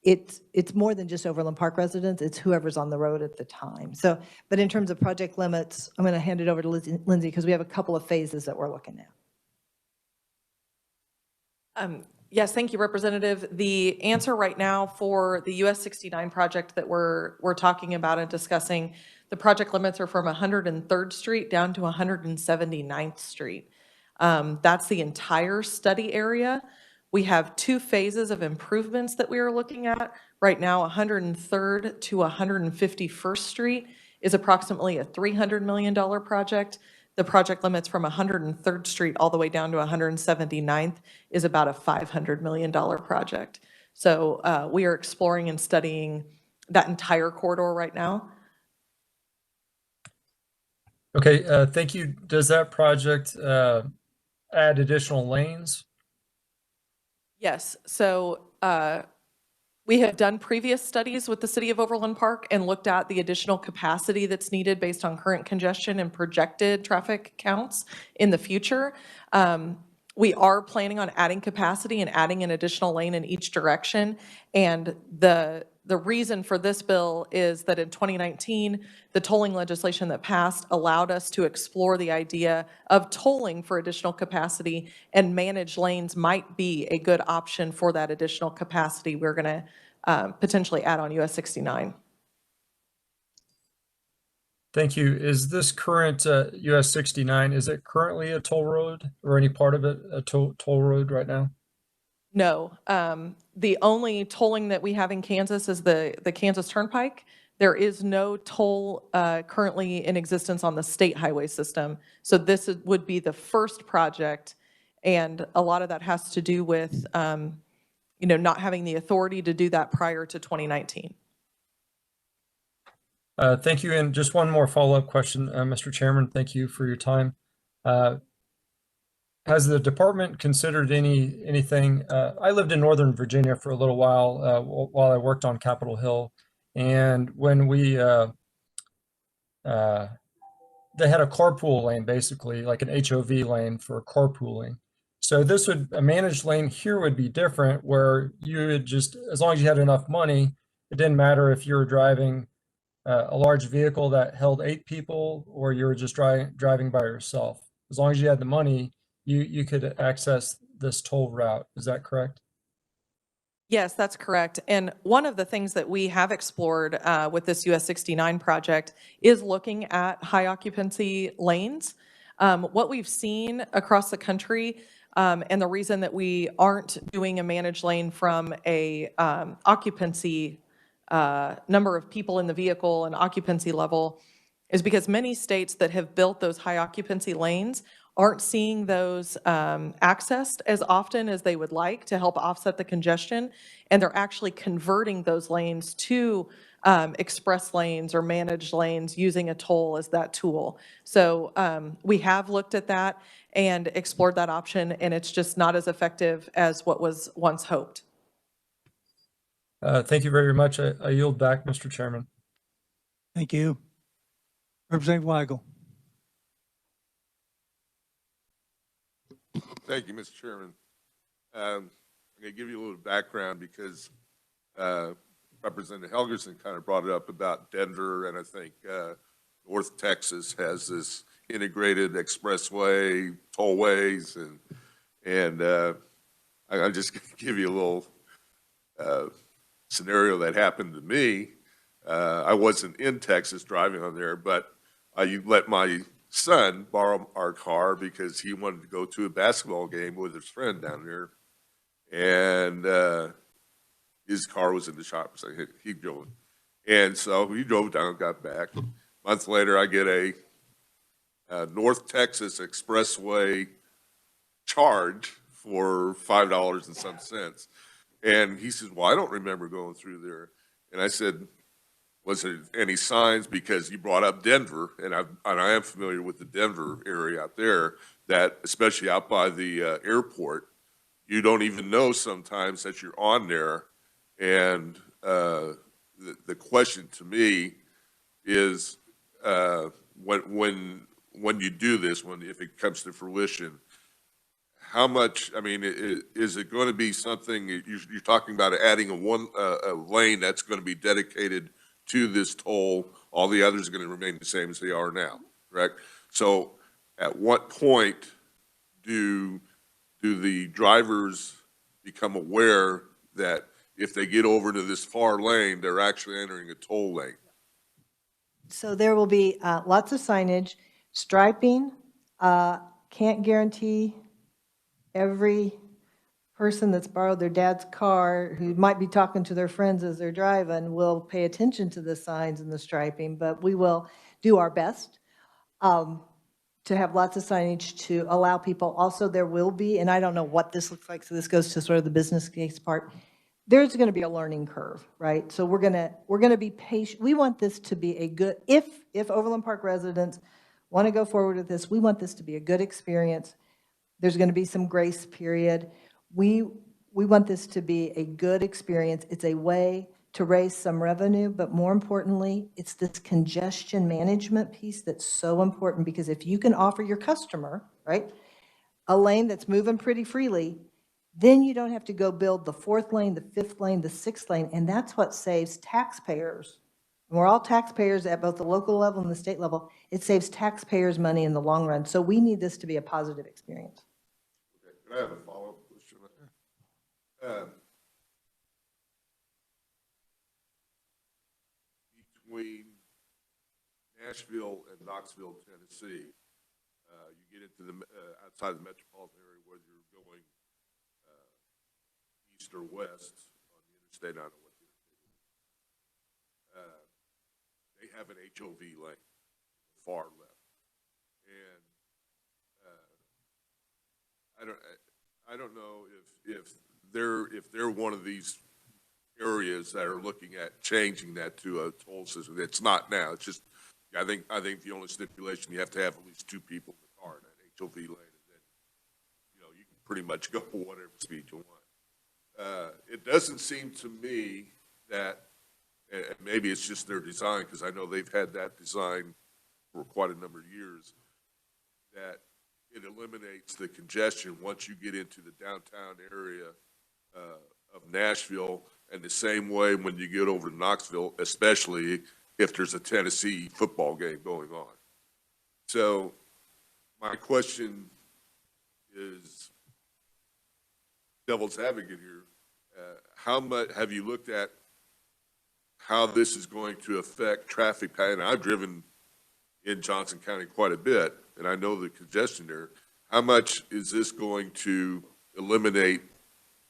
it's more than just Overland Park residents, it's whoever's on the road at the time. So, but in terms of project limits, I'm going to hand it over to Lindsay because we have a couple of phases that we're looking at. Yes, thank you, Representative. The answer right now for the US 69 project that we're talking about and discussing, the project limits are from 103rd Street down to 179th Street. That's the entire study area. We have two phases of improvements that we are looking at. Right now, 103rd to 151st Street is approximately a $300 million project. The project limits from 103rd Street all the way down to 179th is about a $500 million project. So we are exploring and studying that entire corridor right now. Okay, thank you. Does that project add additional lanes? Yes, so we have done previous studies with the City of Overland Park and looked at the additional capacity that's needed based on current congestion and projected traffic counts in the future. We are planning on adding capacity and adding an additional lane in each direction. And the reason for this bill is that in 2019, the tolling legislation that passed allowed us to explore the idea of tolling for additional capacity, and managed lanes might be a good option for that additional capacity we're going to potentially add on US 69. Thank you. Is this current US 69, is it currently a toll road or any part of it a toll road right now? No, the only tolling that we have in Kansas is the Kansas Turnpike. There is no toll currently in existence on the state highway system. So this would be the first project, and a lot of that has to do with, not having the authority to do that prior to 2019. Thank you. And just one more follow-up question, Mr. Chairman. Thank you for your time. Has the department considered anything? I lived in Northern Virginia for a little while I worked on Capitol Hill, and when we they had a carpool lane, basically like an HOV lane for carpooling. So a managed lane here would be different, where you would just, as long as you had enough money, it didn't matter if you were driving a large vehicle that held 8 people or you were just driving by yourself. As long as you had the money, you could access this toll route. Is that correct? Yes, that's correct. And one of the things that we have explored with this US 69 project is looking at high occupancy lanes. What we've seen across the country, and the reason that we aren't doing a managed lane from a occupancy number of people in the vehicle and occupancy level, is because many states that have built those high occupancy lanes aren't seeing those accessed as often as they would like to help offset the congestion. And they're actually converting those lanes to express lanes or managed lanes using a toll as that tool. So we have looked at that and explored that option, and it's just not as effective as what was once hoped. Thank you very much. I yield back, Mr. Chairman. Thank you. Representative Weigel. Thank you, Mr. Chairman. I'm going to give you a little background because Representative Helgerson kind of brought it up about Denver, and I think North Texas has this integrated expressway, tollways, and I'll just give you a little scenario that happened to me. I wasn't in Texas driving on there, but I let my son borrow our car because he wanted to go to a basketball game with his friend down there, and his car was in the shop, so he drove. And so he drove down, got back. A month later, I get a North Texas Expressway charge for $5 and some cents. And he says, well, I don't remember going through there. And I said, was there any signs? Because you brought up Denver, and I am familiar with the Denver area out there, that especially out by the airport, you don't even know sometimes that you're on there. And the question to me is, when you do this, if it comes to fruition, how much, I mean, is it going to be something, you're talking about adding a lane that's going to be dedicated to this toll, all the others are going to remain the same as they are now, correct? So at what point do the drivers become aware that if they get over to this far lane, they're actually entering a toll lane? So there will be lots of signage, striping. Can't guarantee every person that's borrowed their dad's car who might be talking to their friends as they're driving will pay attention to the signs and the striping, but we will do our best to have lots of signage to allow people. Also, there will be, and I don't know what this looks like, so this goes to sort of the business case part. There's going to be a learning curve, right? So we're going to be patient. We want this to be a good, if Overland Park residents want to go forward with this, we want this to be a good experience. There's going to be some grace period. We want this to be a good experience. It's a way to raise some revenue, but more importantly, it's this congestion management piece that's so important, because if you can offer your customer, right, a lane that's moving pretty freely, then you don't have to go build the 4th lane, the 5th lane, the 6th lane, and that's what saves taxpayers. And we're all taxpayers at both the local level and the state level. It saves taxpayers money in the long run. So we need this to be a positive experience. Okay, can I have a follow-up question? Between Nashville and Knoxville, Tennessee, you get into the outside the metropolitan area, whether you're going east or west on the interstate. I don't know what the interstate is. They have an HOV lane, far left, and I don't know if they're one of these areas that are looking at changing that to a toll system. It's not now. It's just, I think the only stipulation, you have to have at least 2 people in the car in that HOV lane, and then, you can pretty much go whatever speed you want. It doesn't seem to me that, and maybe it's just their design, because I know they've had that design for quite a number of years, that it eliminates the congestion once you get into the downtown area of Nashville, and the same way when you get over to Knoxville, especially if there's a Tennessee football game going on. So my question is, devil's advocate here, how much have you looked at how this is going to affect traffic pattern? I've driven in Johnson County quite a bit, and I know the congestion there. How much is this going to eliminate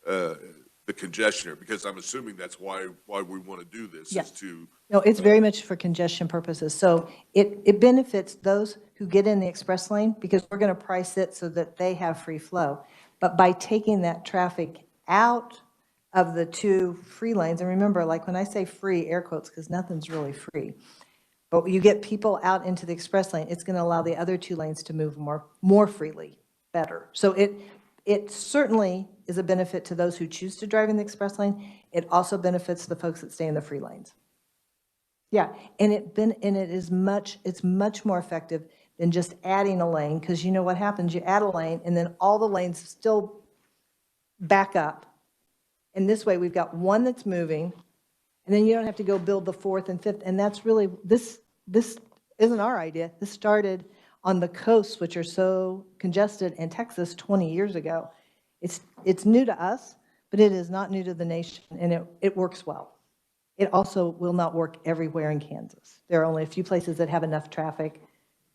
the congestion there? Because I'm assuming that's why we want to do this, Yes. is to. No, it's very much for congestion purposes. So it benefits those who get in the express lane because we're going to price it so that they have free flow. But by taking that traffic out of the 2 free lanes, and remember, like when I say free, air quotes, because nothing's really free, but you get people out into the express lane, it's going to allow the other 2 lanes to move more freely, better. So it certainly is a benefit to those who choose to drive in the express lane. It also benefits the folks that stay in the free lanes. Yeah, and it's much more effective than just adding a lane, because you know what happens? You add a lane and then all the lanes still back up. And this way we've got one that's moving, and then you don't have to go build the 4th and 5th. And that's really, this isn't our idea. This started on the coasts, which are so congested, in Texas 20 years ago. It's new to us, but it is not new to the nation, and it works well. It also will not work everywhere in Kansas. There are only a few places that have enough traffic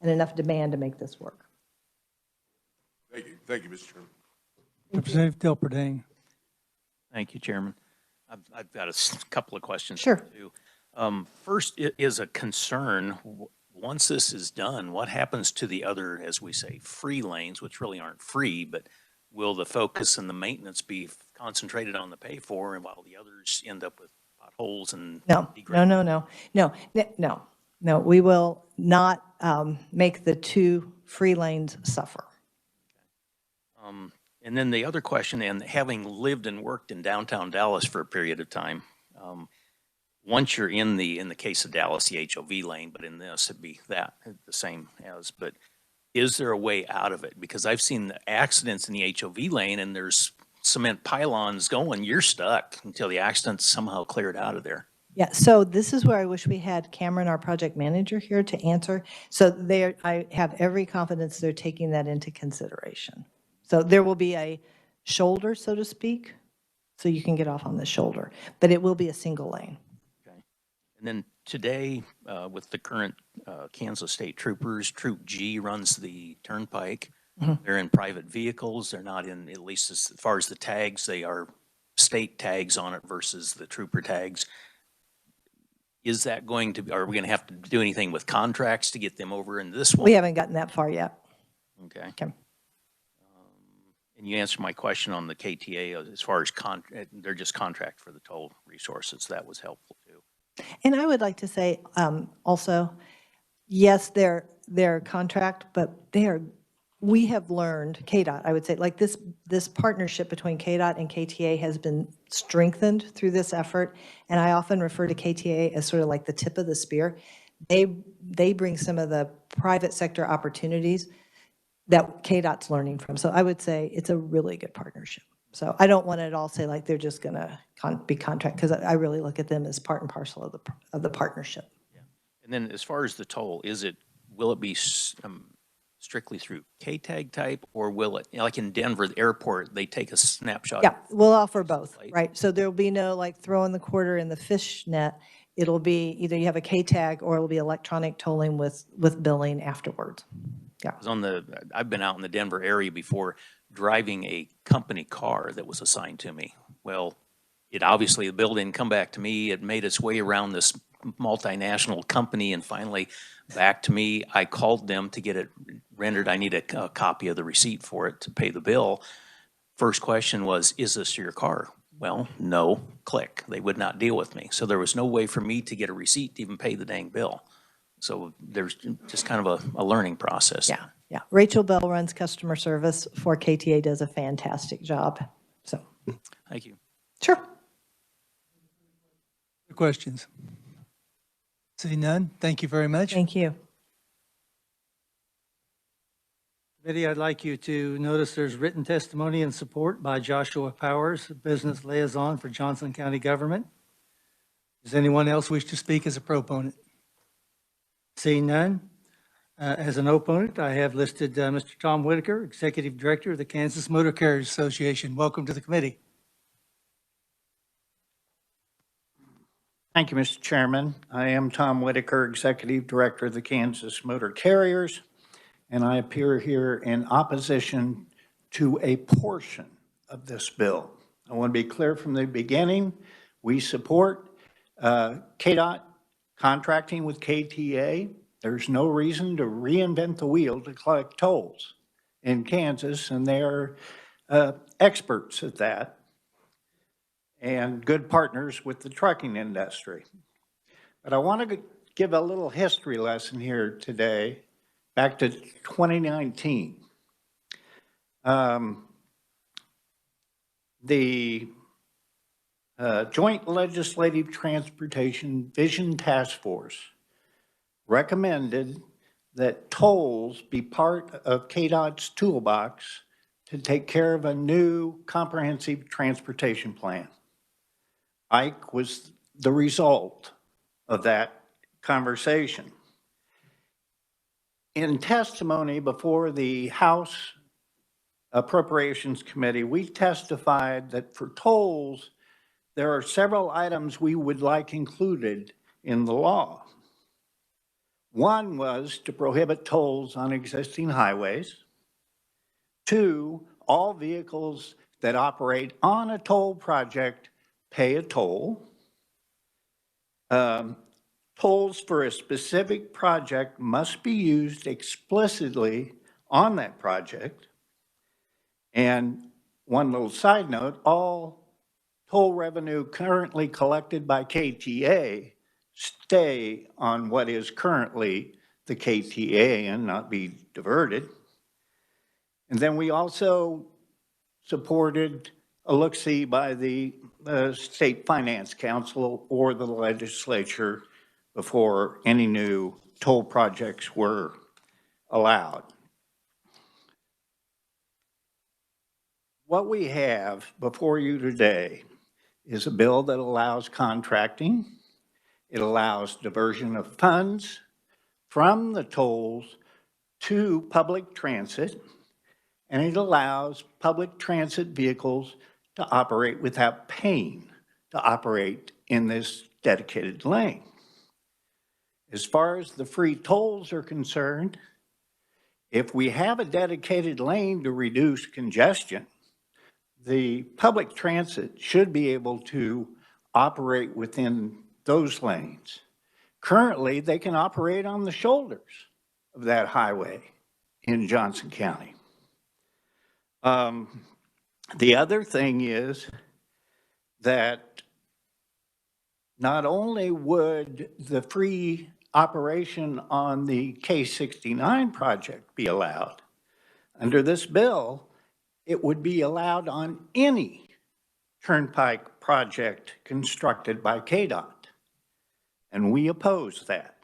and enough demand to make this work. Thank you, Mr. Chairman. Representative Delperdang. Thank you, Chairman. I've got a couple of questions. Sure. Too. First, it is a concern, once this is done, what happens to the other, as we say, free lanes, which really aren't free, but will the focus and the maintenance be concentrated on the pay for, and while the others end up with potholes and No. We will not make the 2 free lanes suffer. And then the other question, and having lived and worked in downtown Dallas for a period of time, once you're in the case of Dallas, the HOV lane, but in this, it'd be the same as, but is there a way out of it? Because I've seen the accidents in the HOV lane and there's cement pylons going, you're stuck until the accident's somehow cleared out of there. Yeah, so this is where I wish we had Cameron, our project manager, here to answer. So I have every confidence they're taking that into consideration. So there will be a shoulder, so to speak, so you can get off on the shoulder, but it will be a single lane. Okay. And then today, with the current Kansas State Troopers, Troop G runs the turnpike. Mm-hmm. They're in private vehicles. They're not in, at least as far as the tags, they are state tags on it versus the trooper tags. Is that going to, are we going to have to do anything with contracts to get them over in this one? We haven't gotten that far yet. Okay. Okay. And you answered my question on the KTA as far as they're just contract for the toll resources. That was helpful too. And I would like to say also, yes, they're contract, but we have learned, KDOT, I would say, like this partnership between KDOT and KTA has been strengthened through this effort. And I often refer to KTA as sort of like the tip of the spear. They bring some of the private sector opportunities. that KDOT's learning from. So I would say it's a really good partnership. So I don't want to at all say like they're just going to be contract, because I really look at them as part and parcel of the partnership. And then as far as the toll, will it be strictly through K-tag type, or will it, like in Denver, the airport, they take a snapshot? Yeah, we'll offer both, right? So there'll be no like throwing the quarter in the fish net. It'll be either you have a K-tag or it'll be electronic tolling with billing afterwards. Yeah. 'Cause I've been out in the Denver area before driving a company car that was assigned to me. Well, the bill didn't come back to me. It made its way around this multinational company and finally back to me. I called them to get it rendered. I need a copy of the receipt for it to pay the bill. First question was, is this your car? Well, no, click. They would not deal with me. So there was no way for me to get a receipt to even pay the dang bill. So there's just kind of a learning process. Yeah, yeah. Rachel Bell runs customer service for KTA, does a fantastic job. So. Thank you. Sure. Questions? Seeing none, thank you very much. Thank you. Committee, I'd like you to notice there's written testimony and support by Joshua Powers, Business Liaison for Johnson County Government. Does anyone else wish to speak as a proponent? Seeing none, as an opponent, I have listed Mr. Tom Whitaker, Executive Director of the Kansas Motor Carriers Association. Welcome to the committee. Thank you, Mr. Chairman. I am Tom Whitaker, Executive Director of the Kansas Motor Carriers, and I appear here in opposition to a portion of this bill. I want to be clear from the beginning, we support KDOT contracting with KTA. There's no reason to reinvent the wheel to collect tolls in Kansas, and they are experts at that and good partners with the trucking industry. But I want to give a little history lesson here today, back to 2019. The Joint Legislative Transportation Vision Task Force recommended that tolls be part of KDOT's toolbox to take care of a new comprehensive transportation plan. Ike was the result of that conversation. In testimony before the House Appropriations Committee, we testified that for tolls, there are several items we would like included in the law. One was to prohibit tolls on existing highways. Two, all vehicles that operate on a toll project pay a toll. Tolls for a specific project must be used explicitly on that project. And one little side note, all toll revenue currently collected by KTA stay on what is currently the KTA and not be diverted. And then we also supported a look-see by the State Finance Council or the legislature before any new toll projects were allowed. What we have before you today is a bill that allows contracting. It allows diversion of funds from the tolls to public transit, and it allows public transit vehicles to operate without paying to operate in this dedicated lane. As far as the free tolls are concerned, if we have a dedicated lane to reduce congestion, the public transit should be able to operate within those lanes. Currently, they can operate on the shoulders of that highway in Johnson County. The other thing is that not only would the free operation on the K69 project be allowed, under this bill, it would be allowed on any turnpike project constructed by KDOT, and we oppose that.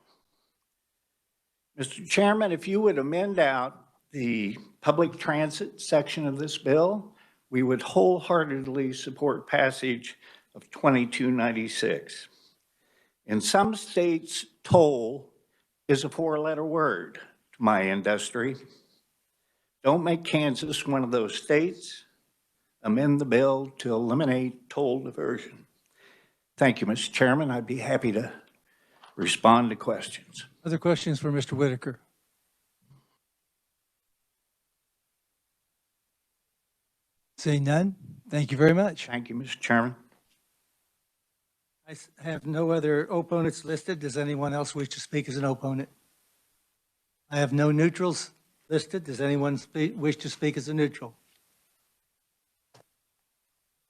Mr. Chairman, if you would amend out the public transit section of this bill, we would wholeheartedly support passage of 2296. In some states, toll is a four-letter word to my industry. Don't make Kansas one of those states. Amend the bill to eliminate toll diversion. Thank you, Mr. Chairman. I'd be happy to respond to questions. Other questions for Mr. Whitaker? Seeing none, thank you very much. Thank you, Mr. Chairman. I have no other opponents listed. Does anyone else wish to speak as an opponent? I have no neutrals listed. Does anyone wish to speak as a neutral?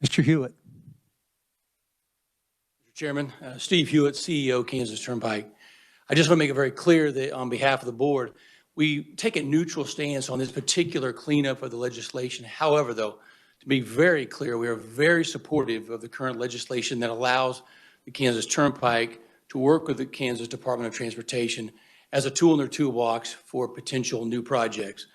Mr. Hewitt. Mr. Chairman, Steve Hewitt, CEO, Kansas Turnpike. I just want to make it very clear that on behalf of the board, we take a neutral stance on this particular cleanup of the legislation. However, though, to be very clear, we are very supportive of the current legislation that allows the Kansas Turnpike to work with the Kansas Department of Transportation as a tool in their toolbox for potential new projects.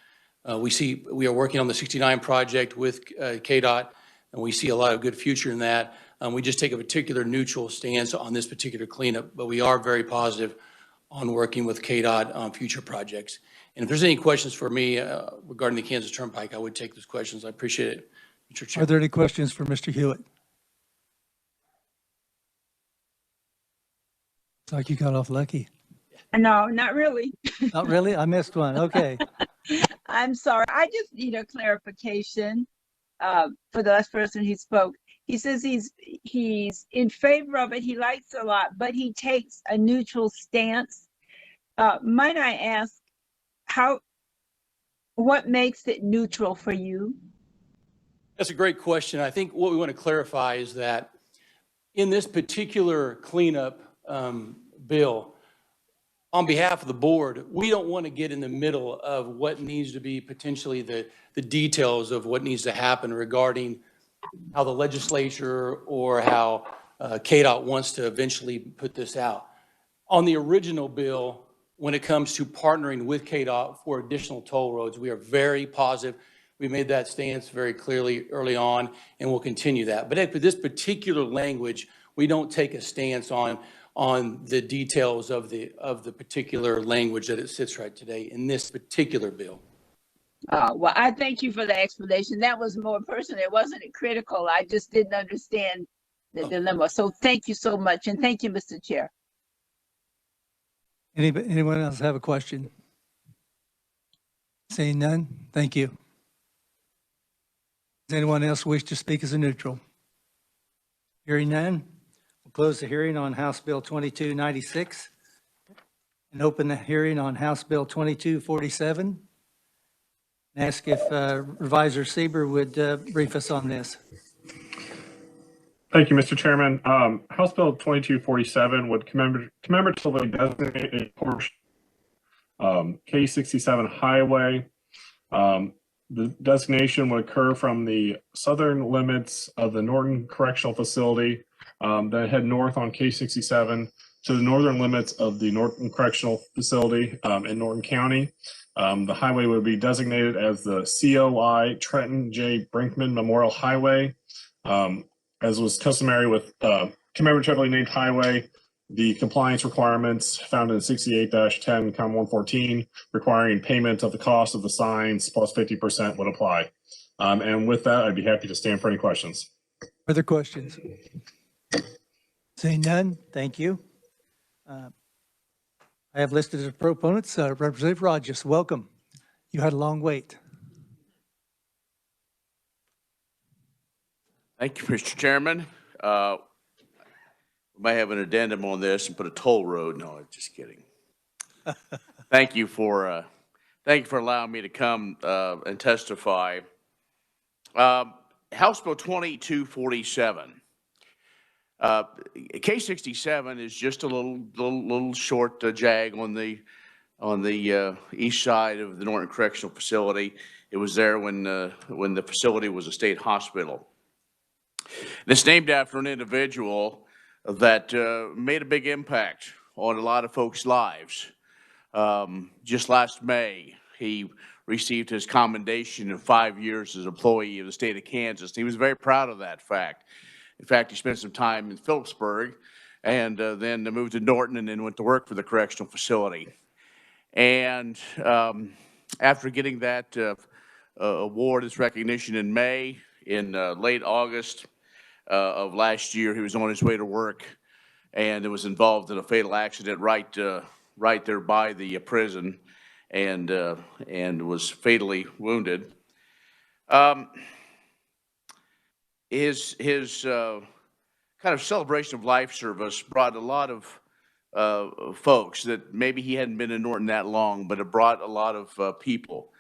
We are working on the 69 project with KDOT, and we see a lot of good future in that. We just take a particular neutral stance on this particular cleanup, but we are very positive on working with KDOT on future projects. And if there's any questions for me regarding the Kansas Turnpike, I would take those questions. I appreciate it, Mr. Chair. Are there any questions for Mr. Hewitt? It's like you got off lucky. No, not really. Not really? I missed one. Okay. I'm sorry. I just need a clarification for the last person who spoke. He says he's in favor of it. He likes it a lot, but he takes a neutral stance. Might I ask what makes it neutral for you? That's a great question. I think what we want to clarify is that in this particular cleanup bill, on behalf of the board, we don't want to get in the middle of what needs to be potentially the details of what needs to happen regarding how the legislature or how KDOT wants to eventually put this out. On the original bill, when it comes to partnering with KDOT for additional toll roads, we are very positive. We made that stance very clearly early on, and we'll continue that. But for this particular language, we don't take a stance on the details of the particular language that it sits right today in this particular bill. Well, I thank you for the explanation. That was more personal. It wasn't critical. I just didn't understand the dilemma. So thank you so much. And thank you, Mr. Chair. Anyone else have a question? Seeing none, thank you. Does anyone else wish to speak as a neutral? Hearing none, we'll close the hearing on House Bill 2296 and open the hearing on House Bill 2247. Ask if Revisor Sieber would brief us on this. Thank you, Mr. Chairman. House Bill 2247 would commemoratively designate a portion K67 highway. The designation would occur from the southern limits of the Norton Correctional Facility, then head north on K67 to the northern limits of the Norton Correctional Facility in Norton County. The highway would be designated as the COI Trenton J. Brinkman Memorial Highway. As was customary with commemoratively named highway, the compliance requirements found in 68-10 Com 114 requiring payment of the cost of the signs plus 50% would apply. And with that, I'd be happy to stand for any questions. Further questions? Seeing none, thank you. I have listed as proponents Representative Rogers. Welcome. You had a long wait. Thank you, Mr. Chairman. We may have an addendum on this and put a toll road. No, just kidding. Thank you for allowing me to come and testify. House Bill 2247. K67 is just a little short jag on the east side of the Norton Correctional Facility. It was there when the facility was a state hospital. And it's named after an individual that made a big impact on a lot of folks' lives. Just last May, he received his commendation of 5 years as employee of the state of Kansas. He was very proud of that fact. In fact, he spent some time in Phillipsburg and then moved to Norton and then went to work for the correctional facility. And after getting that award, this recognition in May, in late August of last year, he was on his way to work and was involved in a fatal accident right there by the prison and was fatally wounded. His kind of celebration of life service brought a lot of folks that maybe he hadn't been in Norton that long, but it brought a lot of people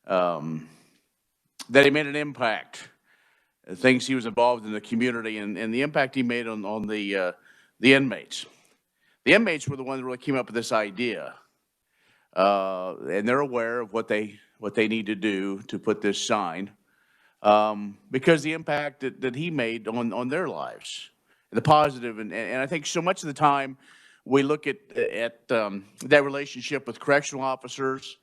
that he made an impact, things he was involved in the community, and the impact he made on the inmates. The inmates were the ones that really came up with this idea, and they're aware of what they need to do to put this sign, because the impact that he made on their lives, the positive, and I think so much of the time we look at that relationship with correctional officers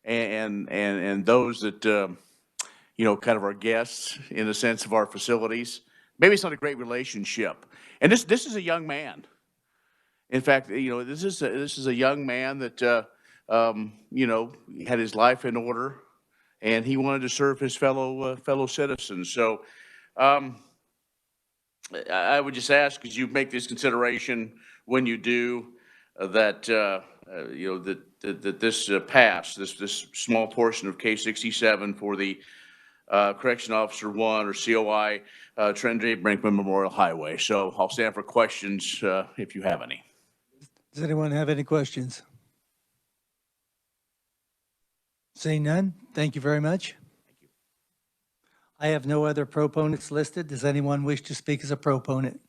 and those that kind of our guests in the sense of our facilities. Maybe it's not a great relationship. And this is a young man. In fact, this is a young man that had his life in order, and he wanted to serve his fellow citizens. So I would just ask, as you make this consideration when you do, that that this pass, this small portion of K67 for the Correction Officer 1 or COI Trent J. Brinkman Memorial Highway. So I'll stand for questions if you have any. Does anyone have any questions? Seeing none, thank you very much. Thank you. I have no other proponents listed. Does anyone wish to speak as a proponent?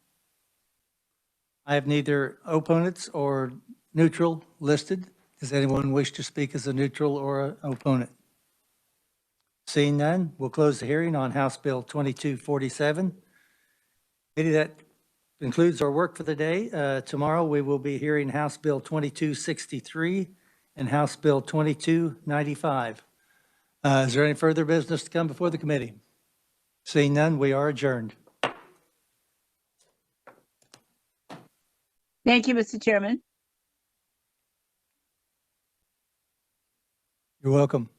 I have neither opponents or neutral listed. Does anyone wish to speak as a neutral or an opponent? Seeing none, we'll close the hearing on House Bill 2247. Committee, that concludes our work for the day. Tomorrow we will be hearing House Bill 2263 and House Bill 2295. Is there any further business to come before the committee? Seeing none, we are adjourned. Thank you, Mr. Chairman. You're welcome.